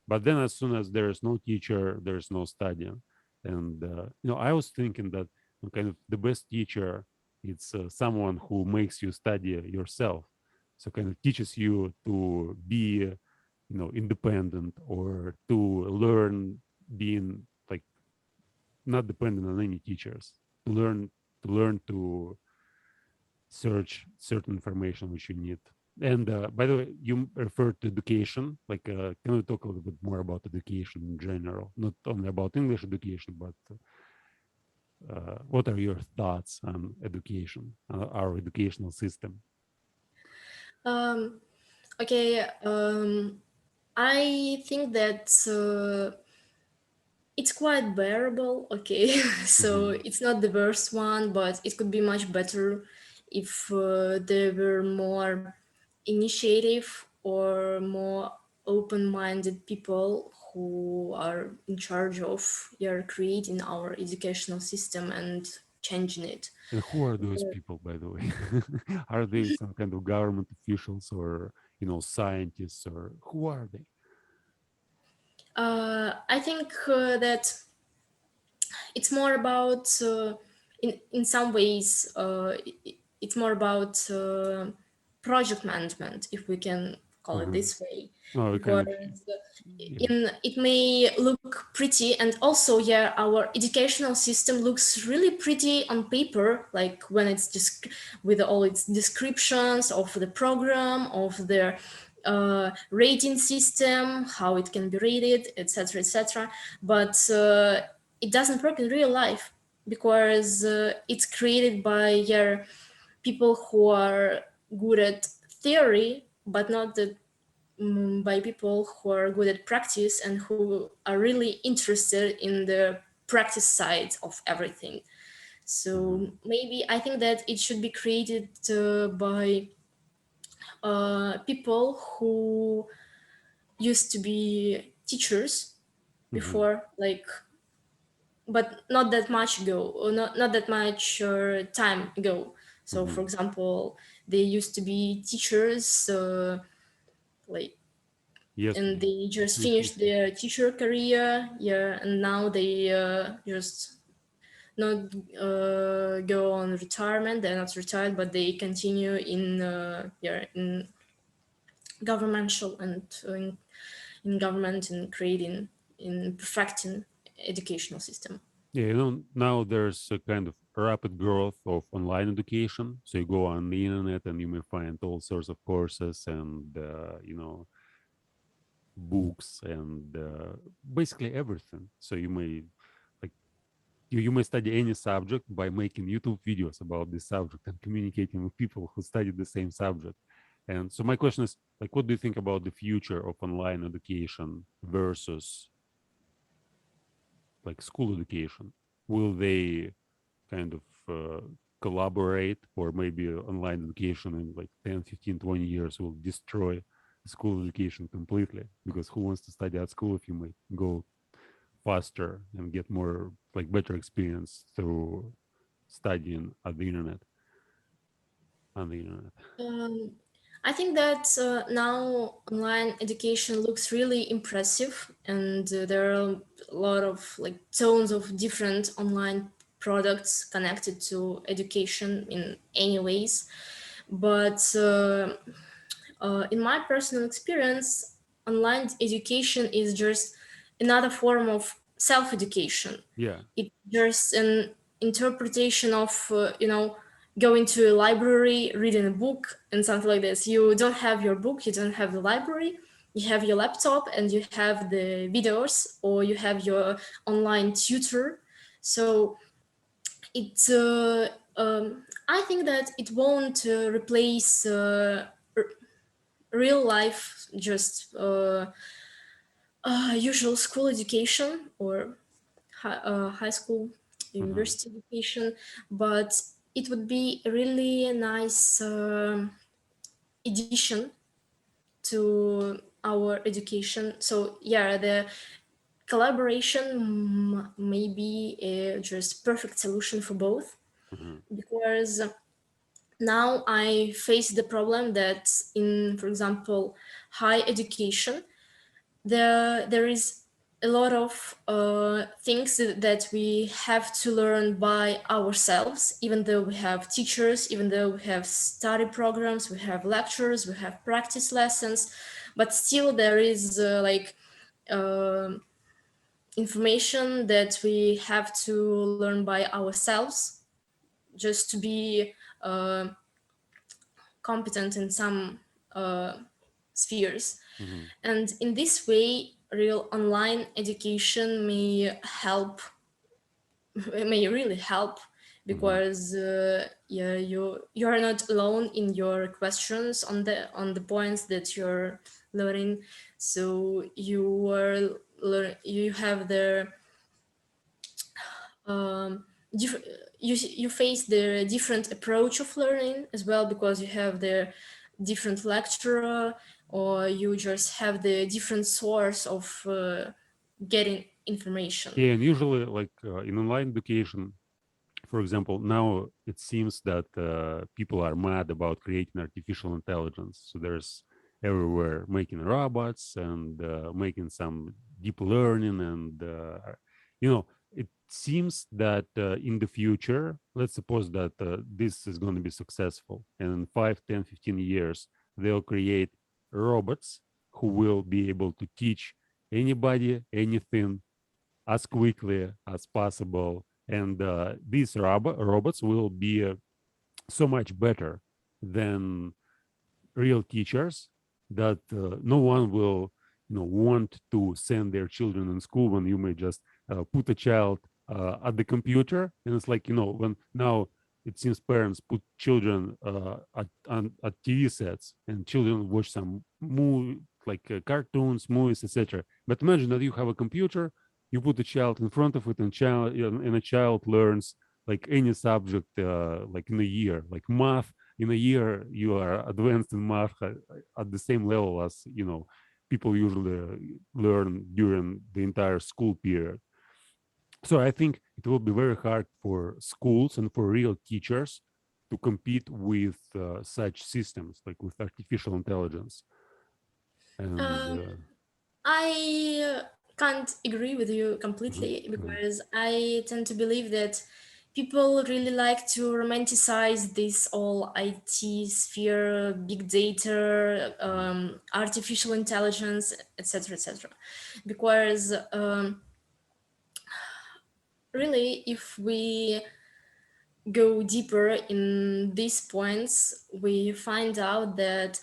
but then as soon as there is no teacher, there's no studying. And I was thinking that kind of the best teacher, it's someone who makes you study yourself, so kind of teaches you to be independent, or to learn being like not dependent on any teachers, to learn to search certain information which you need. And by the way, you referred to education. Like, can we talk a little bit more about education in general, not only about English education, but what are your thoughts on education, our educational system? Um, okay, I think that it's quite bearable. Okay, so Hmm. it's not the worst one, but it could be much better if there were more initiative or more open-minded people who are in charge of, yeah, creating our educational system and changing it. And who are those people, by the way? Are they some kind of government officials or, scientists, or who are they? I think that it's more about in some ways it's more about project management, if we can call it Uh-huh. this way, Oh, kind because of, yeah. it may look pretty, and also, yeah, our educational system looks really pretty on paper, like when it's just with all its descriptions of the program, of their rating system, how it can be rated, etc., etc. But it doesn't work in real life, because it's created by people who are good at theory, but not by people who are good at practice and who are really interested in the practice side of everything. Mhm. So maybe I think that it should be created by people who used to be teachers Mhm. before, like, but not that much ago, or not that much time ago. So, for Mhm. example, they used to be teachers, like, and Yesterday. they just Yes, finished yes. their teacher career, yeah, and now they just not go on retirement. They're not retired, but they continue in in governmental and in government, and creating, in perfecting educational system. Yeah, now there's a kind of rapid growth of online education. So you go on the internet and you may find all sorts of courses and, books and basically everything. So you may like you may study any subject by making YouTube videos about this subject and communicating with people who study the same subject. And so my question is, like, what do you think about the future of online education versus like school education? Will they kind of collaborate, or maybe online education in like 10, 15, 20 years will destroy school education completely? Because who wants to study at school if you might go faster and get more like better experience through studying at the internet on the internet? Um, I think that now online education looks really impressive, and there are a lot of like tons of different online products connected to education in any ways. But in my personal experience, online education is just another form of self-education. Yeah. It's just an interpretation of, going to a library, reading a book, and something like this. You don't have your book, you don't have the library, you have your laptop, and you have the videos, or you have your online tutor. So it, I think that it won't replace real life, just usual school education, or high school, Uh-huh. university education, but it would be a really nice addition to our education. So yeah, the collaboration may be a just perfect solution for both, Uh-huh. because now I face the problem that in, for example, high education, there is a lot of things that we have to learn by ourselves, even though we have teachers, even though we have study programs, we have lectures, we have practice lessons, but still there is uh, information that we have to learn by ourselves, just to be uh, competent in some uh, spheres. Uh-huh. And in this way, real online education may help, may really help, Uh-huh. because yeah, you are not alone in your questions on the points that you're learning. So you have the um, you face the different approach of learning as well, because you have the different lecturer, or you just have the different source of getting information. Yeah, and usually, like in online education, for example, now it seems that people are mad about creating artificial intelligence. So there's everywhere making robots and making some deep learning, and it seems that in the future, let's suppose that this is going to be successful, and in 5, 10, 15 years, they'll create robots who will be able to teach anybody anything as quickly as possible. And these robots will be so much better than real teachers that no one will want to send their children in school when you may just put a child at the computer. And it's like, when now it seems parents put children at TV sets, and children watch some movie like cartoons, movies, etc. But imagine that you have a computer, you put a child in front of it, and a child learns like any subject like in a year, like math. In a year you are advanced in math at the same level as people usually learn during the entire school period. So I think it will be very hard for schools and for real teachers to compete with such systems, like with artificial intelligence. And Um, I can't agree with you uh-huh, completely uh-huh, because I tend to believe that people really like to romanticize this all IT sphere, big data, uh-huh, artificial intelligence, etc., etc. Because really, if we go deeper in these points, we find out that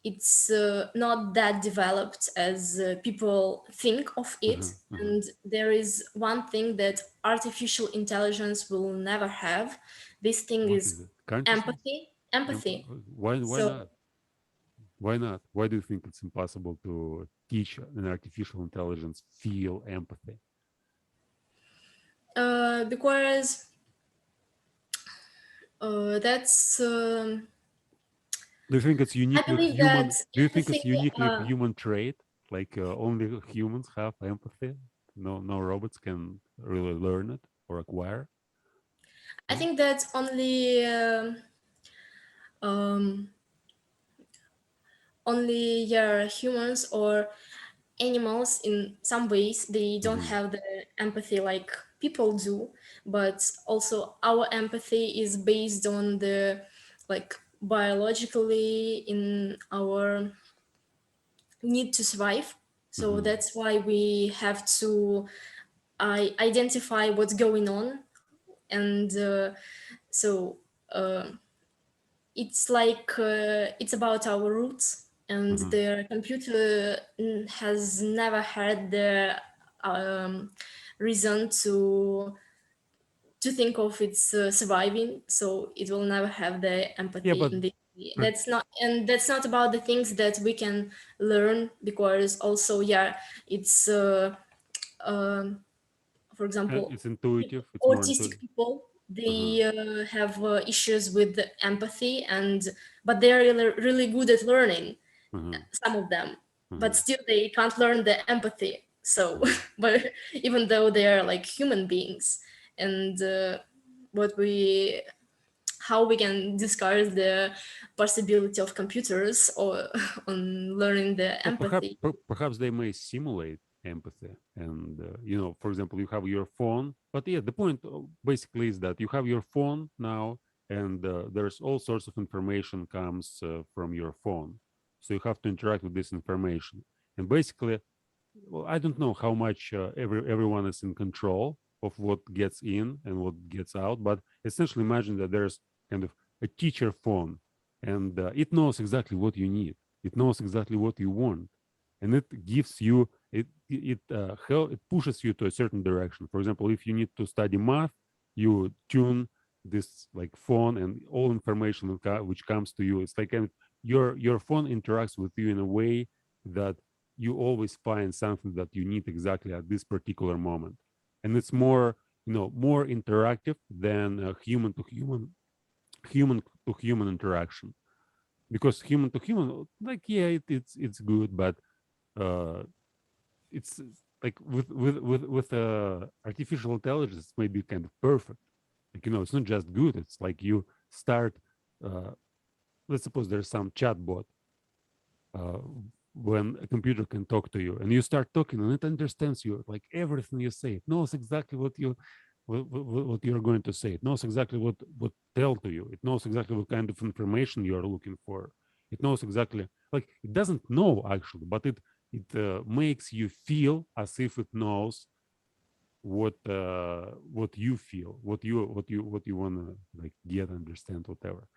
it's not that developed as people think of it. uh-huh, uh-huh. And there is one thing that artificial intelligence will never have. This thing What is is it? Consciousness? empathy. Empathy. Why So, not? Why not? Why do you think it's impossible to teach an artificial intelligence feel empathy? because that's, Do you think it's I uniquely believe that human? Do you think it's empathy. uniquely Uh, human trait? Like only humans have empathy? No robots can really learn it or acquire. I No. think that only um, only yeah, humans or animals in some ways they don't Mm-hmm. have the empathy like people do, but also our empathy is based on the like biologically in our need to survive. So Mm-hmm. that's why we have to identify what's going on. And so uh, it's like it's about our roots, and Mm-hmm. the computer has never had the um, reason to think of its surviving, so it will never have the Yeah, empathy but in this. but That's not about the things that we can learn, because also yeah, it's um, for example, it's intuitive. It's more autistic intuitive. people, Uh-huh. they have issues with the empathy, and but they're really, really good at learning, Uh-huh. some of them, but Uh-huh. still they can't learn the empathy. So Uh-huh. but even though they are like human beings, and what we how we can discard the possibility of computers or on learning the Well, empathy. perhaps they may simulate empathy, and for example, you have your phone. But yeah, the point basically is that you have your phone now, and there's all sorts of information comes from your phone, so you have to interact with this information. And basically, well, I don't know how much everyone is in control of what gets in and what gets out, but essentially imagine that there's kind of a teacher phone, and it knows exactly what you need. It knows exactly what you want, and it gives you it pushes you to a certain direction. For example, if you need to study math, you tune this like phone, and all information which comes to you, it's like your phone interacts with you in a way that you always find something that you need exactly at this particular moment, and it's more interactive than human to human interaction, because human to human, like, yeah, it's good, but uh it's like with artificial intelligence, maybe kind of perfect. Like, it's not just good. It's like you start, uh, let's suppose there's some chatbot, uh, when a computer can talk to you and you start talking and it understands you, like everything you say. It knows exactly what you're going to say. It knows exactly what tell to you. It knows exactly what kind of information you're looking for. It knows exactly, like, it doesn't know actually, but it makes you feel as if it knows what you feel, what you want to like get, understand, whatever.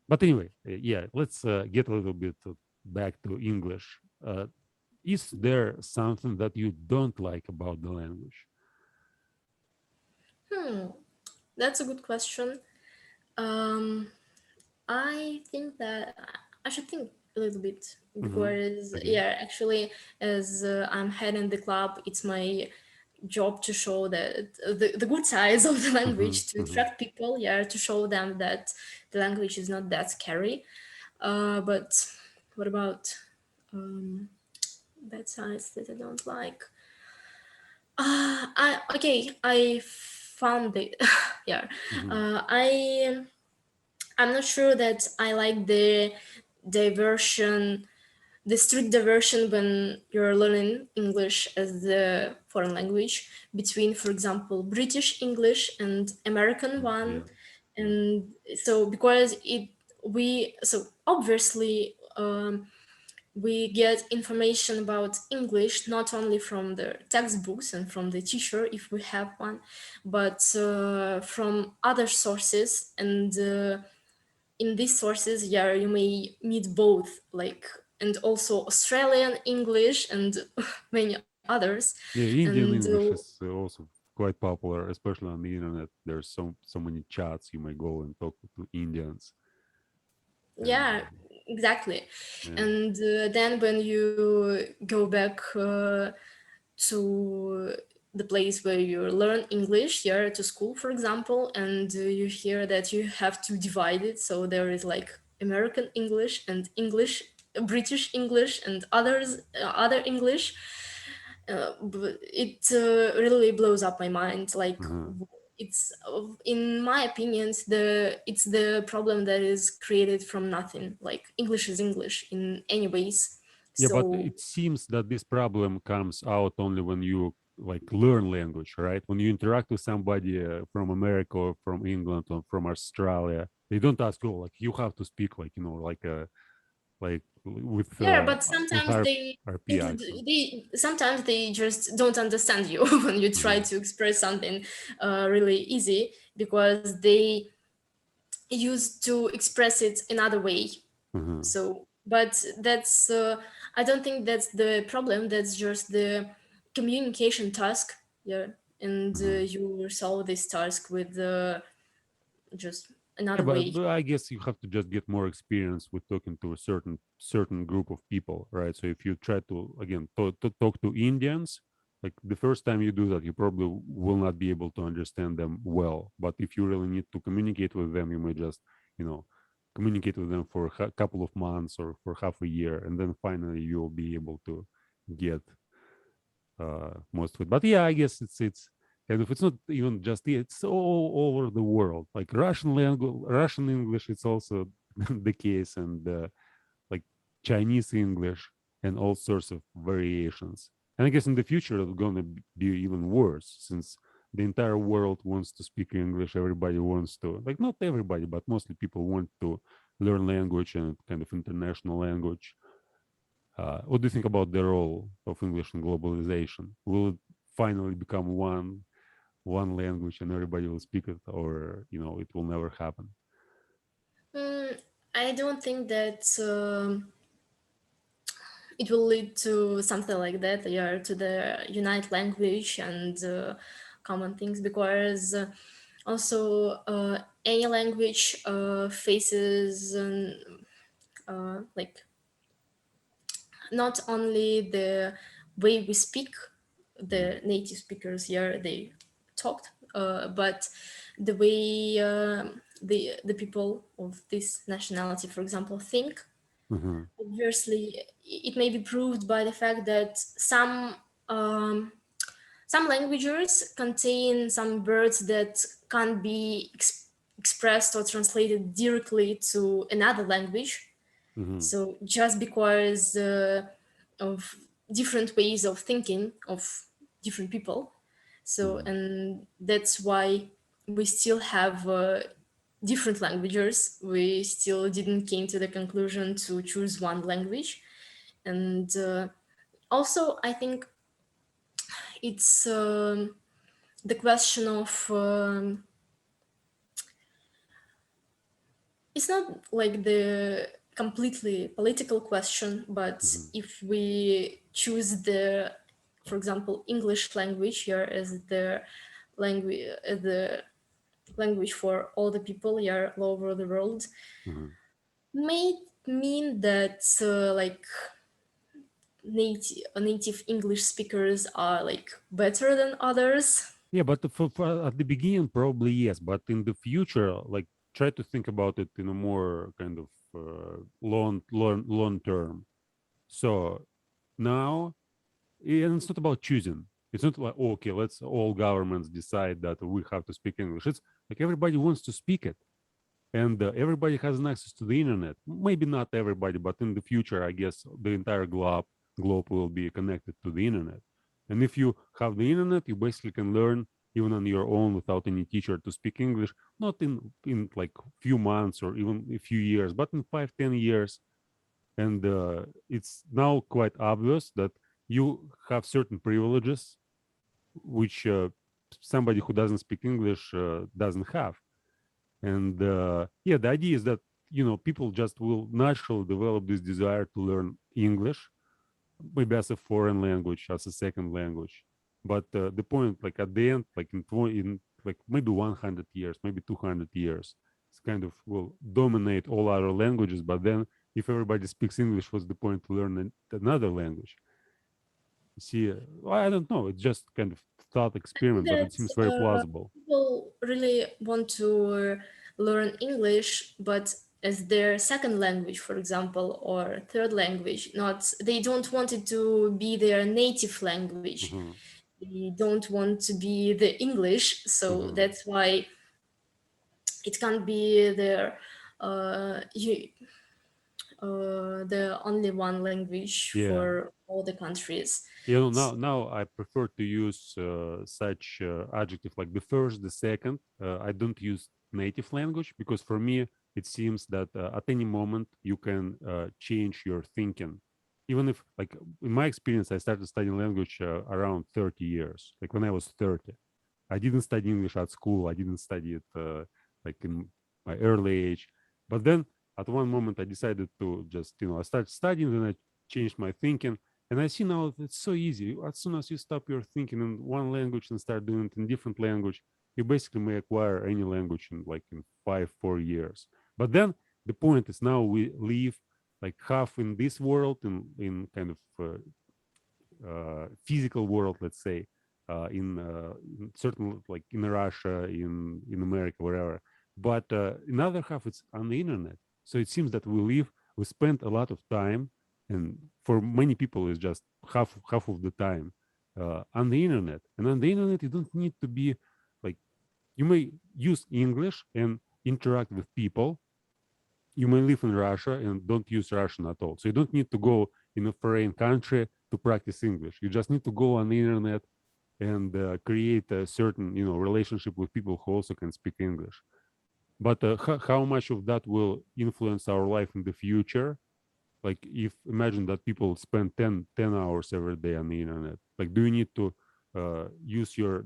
But anyway, yeah, let's get a little bit back to English. Is there something that you don't like about the language? Hmm, that's a good question. Um, I think that I should think a little bit Hmm. because, Okay. yeah, actually, as I'm head in the club, it's my job to show that the good sides of the Hmm. language, to Hmm. attract people, yeah, to show them that the language is not that scary. But what about bad sides that I don't like? I found it. Yeah, Hmm. I'm not sure that I like the diversion, the strict diversion when you're learning English as the foreign language between, for example, British English and American one. Yeah. Yeah. And so, because so obviously, we get information about English not only from the textbooks and from the teacher, if we have one, but from other sources. And in these sources, yeah, you may meet both, like, and also Australian English and many others. Yeah. And Indian English is also quite popular, especially on the internet. There's so many chats you may go and talk to Indians, and yeah, exactly. yeah. And then when you go back to the place where you learn English, yeah, to school, for example, and you hear that you have to divide it. So there is like American English and English, British English, and other English. But it really blows up my mind. Like, Uh-huh. it's in my opinion, it's the problem that is created from nothing. Like, English is English in any ways. Yeah, but So it seems that this problem comes out only when you like learn language, right? When you interact with somebody from America or from England or from Australia, they don't ask you like you have to speak like like yeah, but with sometimes our they RP simply accent. they sometimes they just don't understand you when you try Uh-huh. to express something really easy, because they used to express it another way. Uh-huh. So, but that's I don't think that's the problem. That's just the communication task. Yeah, and Uh-huh. you solve this task with just Yeah, another but, way. but I guess you have to just get more experience with talking to a certain group of people, right? So if you try to again to talk to Indians, like the first time you do that, you probably will not be able to understand them well. But if you really need to communicate with them, you may just you know communicate with them for a couple of months or for half a year, and then finally you'll be able to get most of it. But yeah, I guess it's kind of it's not even just it's all over the world. Like Russian language, Russian English, it's also the case, and like Chinese English, and all sorts of variations. And I guess in the future it's going to be even worse since the entire world wants to speak English. Everybody wants to, like, not everybody, but mostly people want to learn language and kind of international language. What do you think about the role of English in globalization? Will it finally become one language and everybody will speak it, or it will never happen? Mm, I don't think that it will lead to something like that, yeah, to the unite language and common things, because also any language faces like not only the way we speak, Mm-hmm. the native speakers here they talked, but the way the people of this nationality, for example, think. Mm-hmm. Obviously, it may be proved by the fact that some some languages contain some words that can't be expressed or translated directly to another language. Hmm. So just because of different ways of thinking of different people. So, Hmm. and that's why we still have different languages. We still didn't came to the conclusion to choose one language. And also, I think it's the question of it's not like the completely political question, but Hmm. if we choose the, for example, English language here as the language for all the people here all over the world, Hmm. may mean that like native English speakers are like better than others. Yeah, but for at the beginning, probably yes. But in the future, like try to think about it in a more kind of long term. So now, and it's not about choosing. It's not like, oh, okay, let's all governments decide that we have to speak English. It's like everybody wants to speak it, and everybody has an access to the internet. Maybe not everybody, but in the future, I guess the entire globe will be connected to the internet. And if you have the internet, you basically can learn even on your own without any teacher to speak English. Not in like few months or even a few years, but in 5, 10 years. And it's now quite obvious that you have certain privileges which somebody who doesn't speak English doesn't have. And yeah, the idea is that people just will naturally develop this desire to learn English, maybe as a foreign language, as a second language. But the point, like at the end, like in like maybe 100 years, maybe 200 years, it's kind of will dominate all other languages. But then, if everybody speaks English, what's the point to learn another language? You see, I don't know. It's just kind of thought experiment, but That it seems very plausible. people really want to learn English, but as their second language, for example, or third language. Not they don't want it to be their native language. Hmm. They don't want to be the English, so Hmm. that's why it can't be their the only one language Yeah. for all the countries. Now I prefer to use such adjective like the first, the second. I don't use native language because for me it seems that at any moment you can change your thinking. Even if, like in my experience, I started studying language around 30 years, like when I was 30. I didn't study English at school. I didn't study it like in my early age. But then at one moment I decided to just, I started studying, then I changed my thinking. And I see now that it's so easy. As soon as you stop your thinking in one language and start doing it in different language, you basically may acquire any language in like in 5, 4 years. But then the point is now we live like half in this world in kind of physical world, let's say, in certain like in Russia, in America, wherever. But another half it's on the internet. So it seems that we spend a lot of time, and for many people, it's just half of the time on the internet. And on the internet, you don't need to be like you may use English and interact with people. You may live in Russia and don't use Russian at all. So you don't need to go in a foreign country to practice English. You just need to go on the internet and create a certain, relationship with people who also can speak English. But how much of that will influence our life in the future? Like if imagine that people spend ten hours every day on the internet. Like, do you need to use your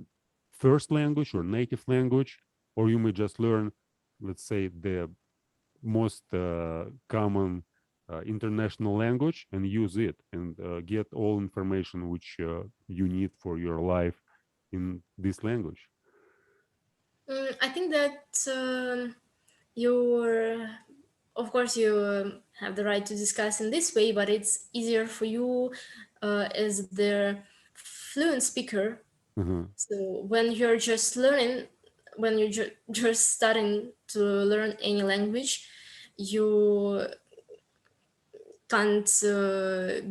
first language or native language, or you may just learn, let's say, the most common international language and use it and get all information which you need for your life in this language. I think that you're, of course, you have the right to discuss in this way, but it's easier for you as the fluent speaker. Uh-huh. So when you're just learning, when you're just starting to learn any language, you can't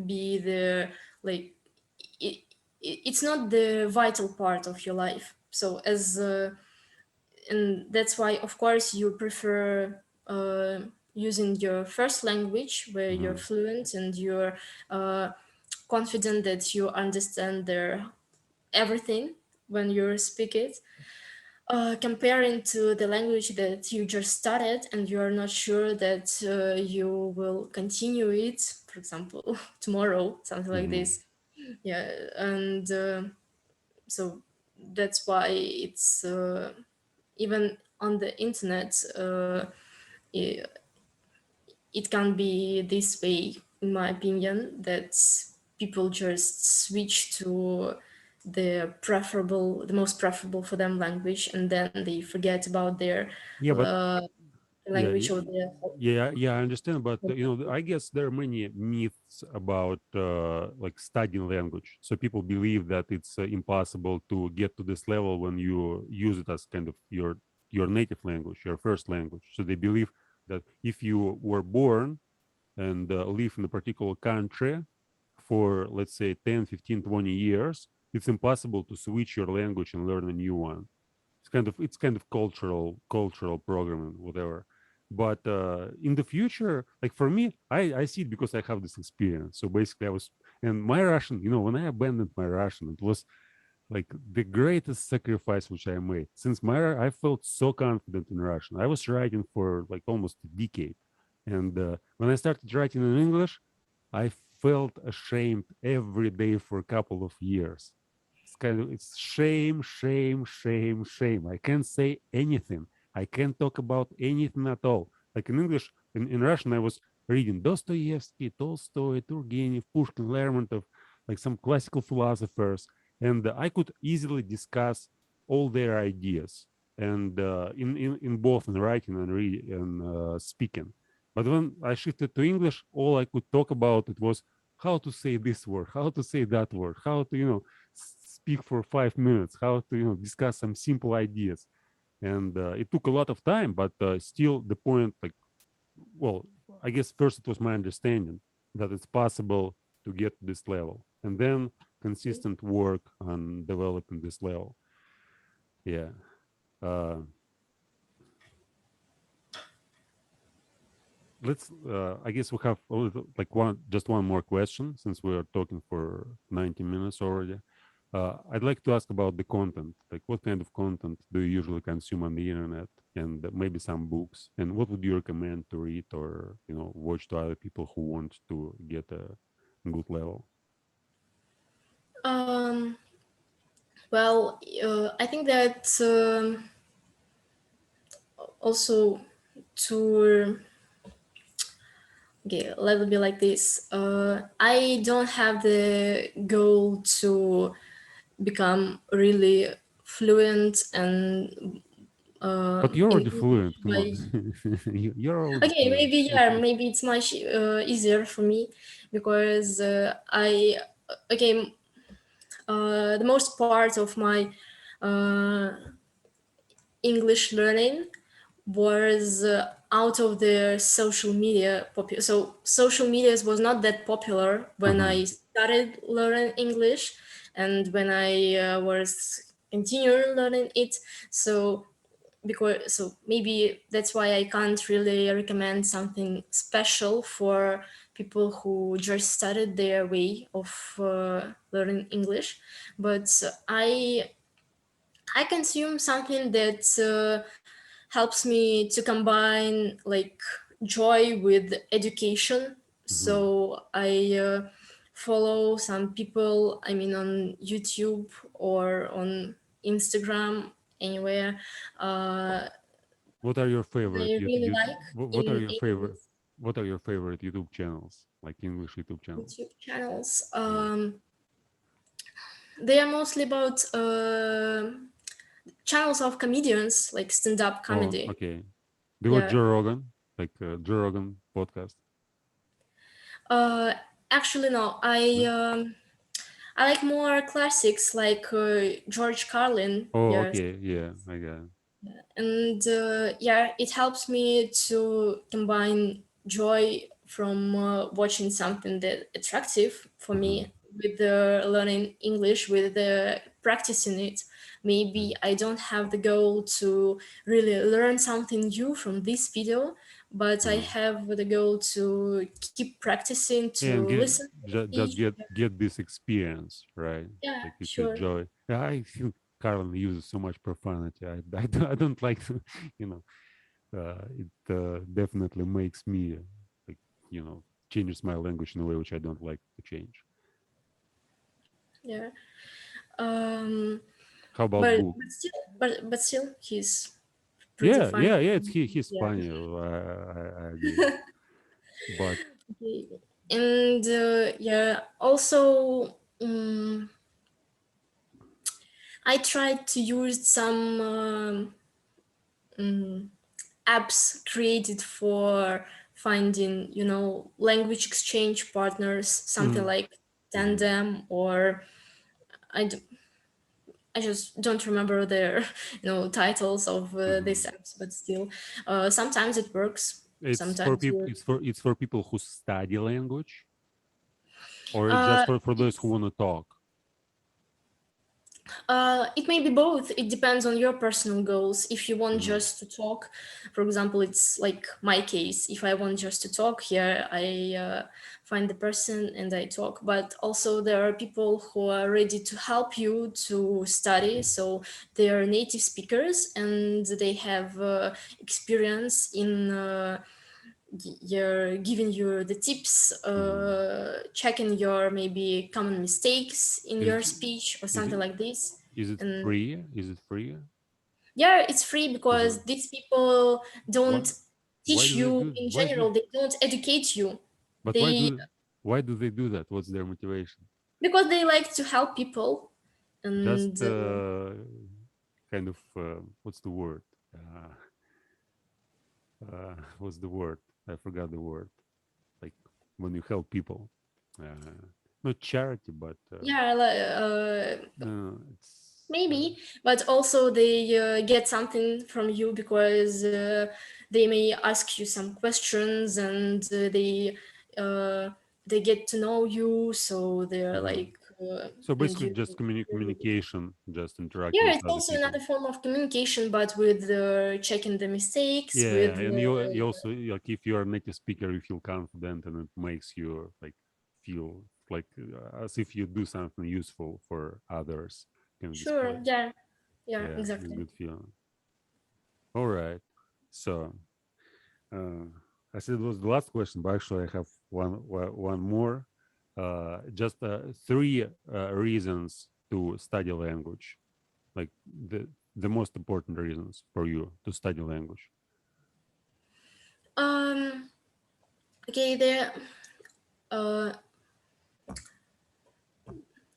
be there like it's not the vital part of your life. So as and that's why, of course, you prefer using your first language where you're Hmm. fluent and you're uh, confident that you understand their everything when you speak it, comparing to the language that you just started and you are not sure that you will continue it, for example, tomorrow, something like Hmm. this. Yeah, and so that's why it's even on the internet, it, it can be this way, in my opinion, that people just switch to the most preferable for them language, and then they forget about their Yeah, but yeah, language of their yeah, I understand. But I guess there are many myths about like studying language. So people believe that it's impossible to get to this level when you use it as kind of your native language, your first language. So they believe that if you were born and live in a particular country for, let's say, 10, 15, 20 years, it's impossible to switch your language and learn a new one. It's kind of cultural programming, whatever. But in the future, like for me, I see it because I have this experience. So basically, I was, and my Russian, when I abandoned my Russian, it was like the greatest sacrifice which I made. Since I felt so confident in Russian. I was writing for like almost a decade, and when I started writing in English, I felt ashamed every day for a couple of years. It's shame, shame, shame, shame. I can't say anything. I can't talk about anything at all. Like in English, in Russian, I was reading Dostoevsky, Tolstoy, Turgenev, Pushkin, Lermontov, like some classical philosophers, and I could easily discuss all their ideas, and in both in writing and reading and speaking. But when I shifted to English, all I could talk about it was how to say this word, how to say that word, how to speak for 5 minutes, how to discuss some simple ideas, and it took a lot of time. But still, the point, like, well, I guess first it was my understanding that it's possible to get to this level, and then consistent work on developing this level. Yeah. Uh, let's. I guess we have a little, like just one more question since we are talking for 90 minutes already. I'd like to ask about the content. Like, what kind of content do you usually consume on the internet, and maybe some books? And what would you recommend to read or watch to other people who want to get a good level? um, well, I think that also to okay, let it be like this. I don't have the goal to become really fluent and But you're in already English fluent. Come by. on, you're already Okay, fluent. maybe, yeah, maybe it's much easier for me because I okay, the most part of my uh, English learning was out of the social media. So social medias was not that popular when Uh-huh. I started learning English, and when I was continuing learning it. So maybe that's why I can't really recommend something special for people who just started their way of learning English. But I consume something that helps me to combine like joy with education. Hmm. So I follow some people, I mean, on YouTube or on Instagram, anywhere. Uh, What are your favorite they really like what are in your favorite English YouTube channels, like English YouTube channels? YouTube channels. Yeah. They are mostly about channels of comedians, like stand-up Oh, comedy. okay. Do you watch Yeah. Joe Rogan, like Joe Rogan podcast? Uh, Actually, no. No? I like more classics like George Carlin. Oh, Yes, okay. Yeah, I got it. and yeah, it helps me to combine joy from watching something that attractive for Uh-huh. me. with learning English, with practicing it. Maybe I don't have the goal to really learn something new from this video, but I uh-huh. have the goal to keep practicing, to Yeah, and get listen to just speech. get this experience, right? Yeah, Like if you sure. enjoy. Yeah, I feel Carlin uses so much profanity. I don't like to, you know, it definitely makes me like, you know, changes my language in a way which I don't like to change. Yeah. Um, How about but book? still, he's pretty Yeah, funny. yeah, yeah. He's Yeah. funny. I agree. But Okay. And yeah, also, I tried to use some apps created for finding, language exchange partners, something mm, like mhm, Tandem, or I, d- I just don't remember their, titles of these mhm. apps, but still, sometimes it works. It's for Sometimes people. you It's for people who study language, or it's just uh, for those who want to talk. It may be both. It depends on your personal goals. If you want Mm-hmm. just to talk, for example, it's like my case. If I want just to talk here, I find the person and I talk. But also, there are people who are ready to help you to study. So they are native speakers and they have experience in. You're giving you the tips, Mm-hmm. checking your maybe common mistakes in Is your speech or is something it like this. is it And free? Is it free? yeah, it's free Uh-huh. because these people Why don't why teach do they you do in why do general, they don't educate you. but They why do they do that? What's their motivation? Because they like to help people. Just And kind of what's the word? What's the word? I forgot the word. Like when you help people, not charity, but yeah, no, it's maybe, but also they get something from you because they may ask you some questions, and uh, they get to know you, so they're uh-huh. like So and basically you. just communication, just interacting Yeah, with it's other also another people. form of communication, but with checking the mistakes, Yeah, with and you also like if you're a native speaker, you feel confident, and it makes you like feel like as if you do something useful for others. Kind of sure, display. yeah, yeah, Yeah, it's a exactly. good feeling. All right. So uh, I said it was the last question, but actually I have one more. Just three reasons to study language, like the most important reasons for you to study language. Um, okay, uh,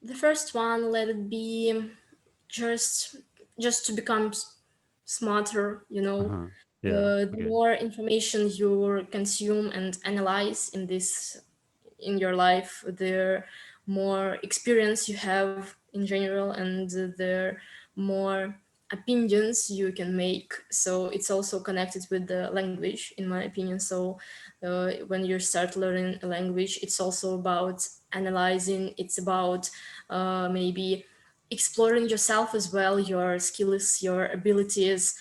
the first one, let it be just just to become smarter, Uh-huh. Yeah. the Okay. more information you consume and analyze in your life, the more experience you have in general, and the more opinions you can make. So it's also connected with the language, in my opinion. So when you start learning a language, it's also about analyzing. It's about maybe exploring yourself as well, your skills, your abilities,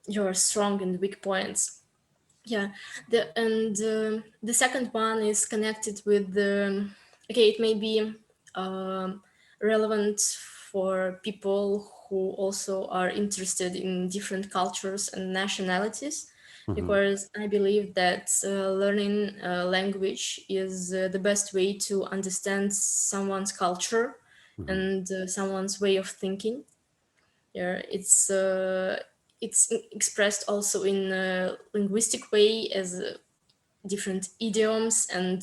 your strong and weak points. Yeah, the second one is connected with the. Okay, it may be um, relevant for people who also are interested in different cultures and nationalities, Uh-huh. because I believe that learning a language is the best way to understand someone's culture Uh-huh. and someone's way of thinking. Yeah, it's expressed also in a linguistic way as different idioms and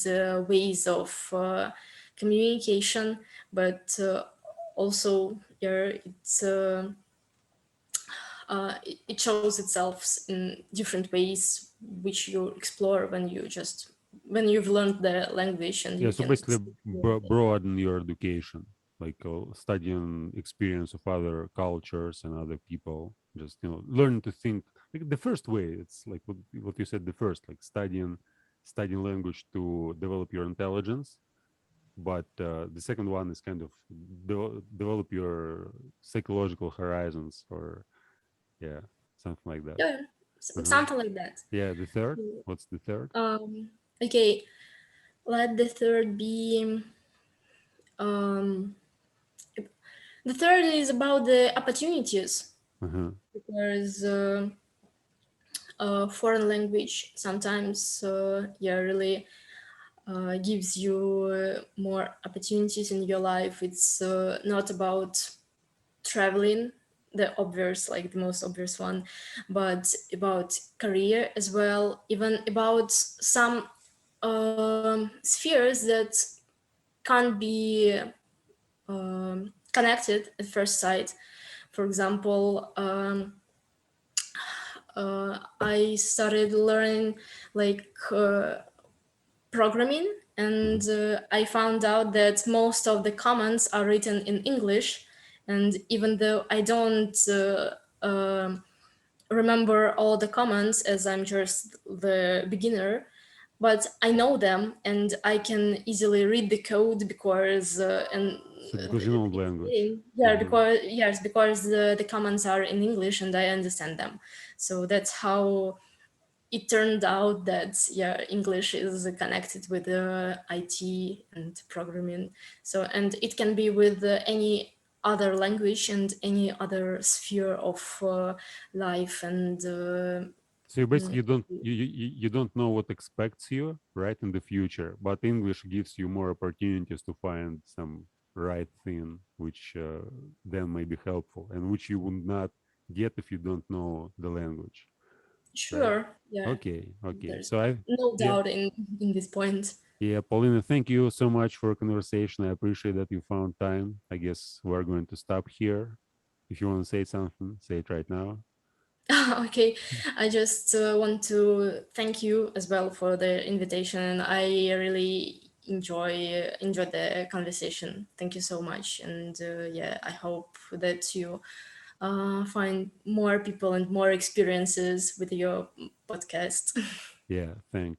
ways of communication, but also yeah, it shows itself in different ways, which you explore when you've learned the language and Yeah. you So can basically, speak fluently. broaden your education, like studying experience of other cultures and other people. Just learn to think. Like the first way, it's like what you said. The first, like studying language to develop your intelligence, but the second one is kind of develop your psychological horizons, or yeah, something like that. Yeah, Uh-huh. something like that. Yeah, the third. What's the third? Okay, let the third be. Um, the third is about the opportunities Uh-huh. because foreign language sometimes, yeah, really gives you more opportunities in your life. It's not about traveling, the obvious, like the most obvious one, but about career as well, even about some spheres that can't be connected at first sight. For example, I started learning like programming, and Uh-huh. I found out that most of the comments are written in English. And even though I don't remember all the comments, as I'm just the beginner, but I know them and I can easily read the code because and So because you know the it's language. saying, yeah, Mm-hmm. because yes, because the comments are in English and I understand them. So that's how it turned out that, yeah, English is connected with IT and programming. So, and it can be with any other language and any other sphere of life and So you basically mm, don't you don't know what expects you right in the future, but English gives you more opportunities to find some right thing which then may be helpful and which you would not get if you don't know the language, right? sure, yeah, Okay, okay. there's So I no yeah doubt in this point. yeah, Paulina, thank you so much for a conversation. I appreciate that you found time. I guess we're going to stop here. If you want to say something, say it right now. Okay, I just want to thank you as well for the invitation. I really enjoyed the conversation. Thank you so much, and yeah, I hope that you find more people and more experiences with your podcast. Yeah, thank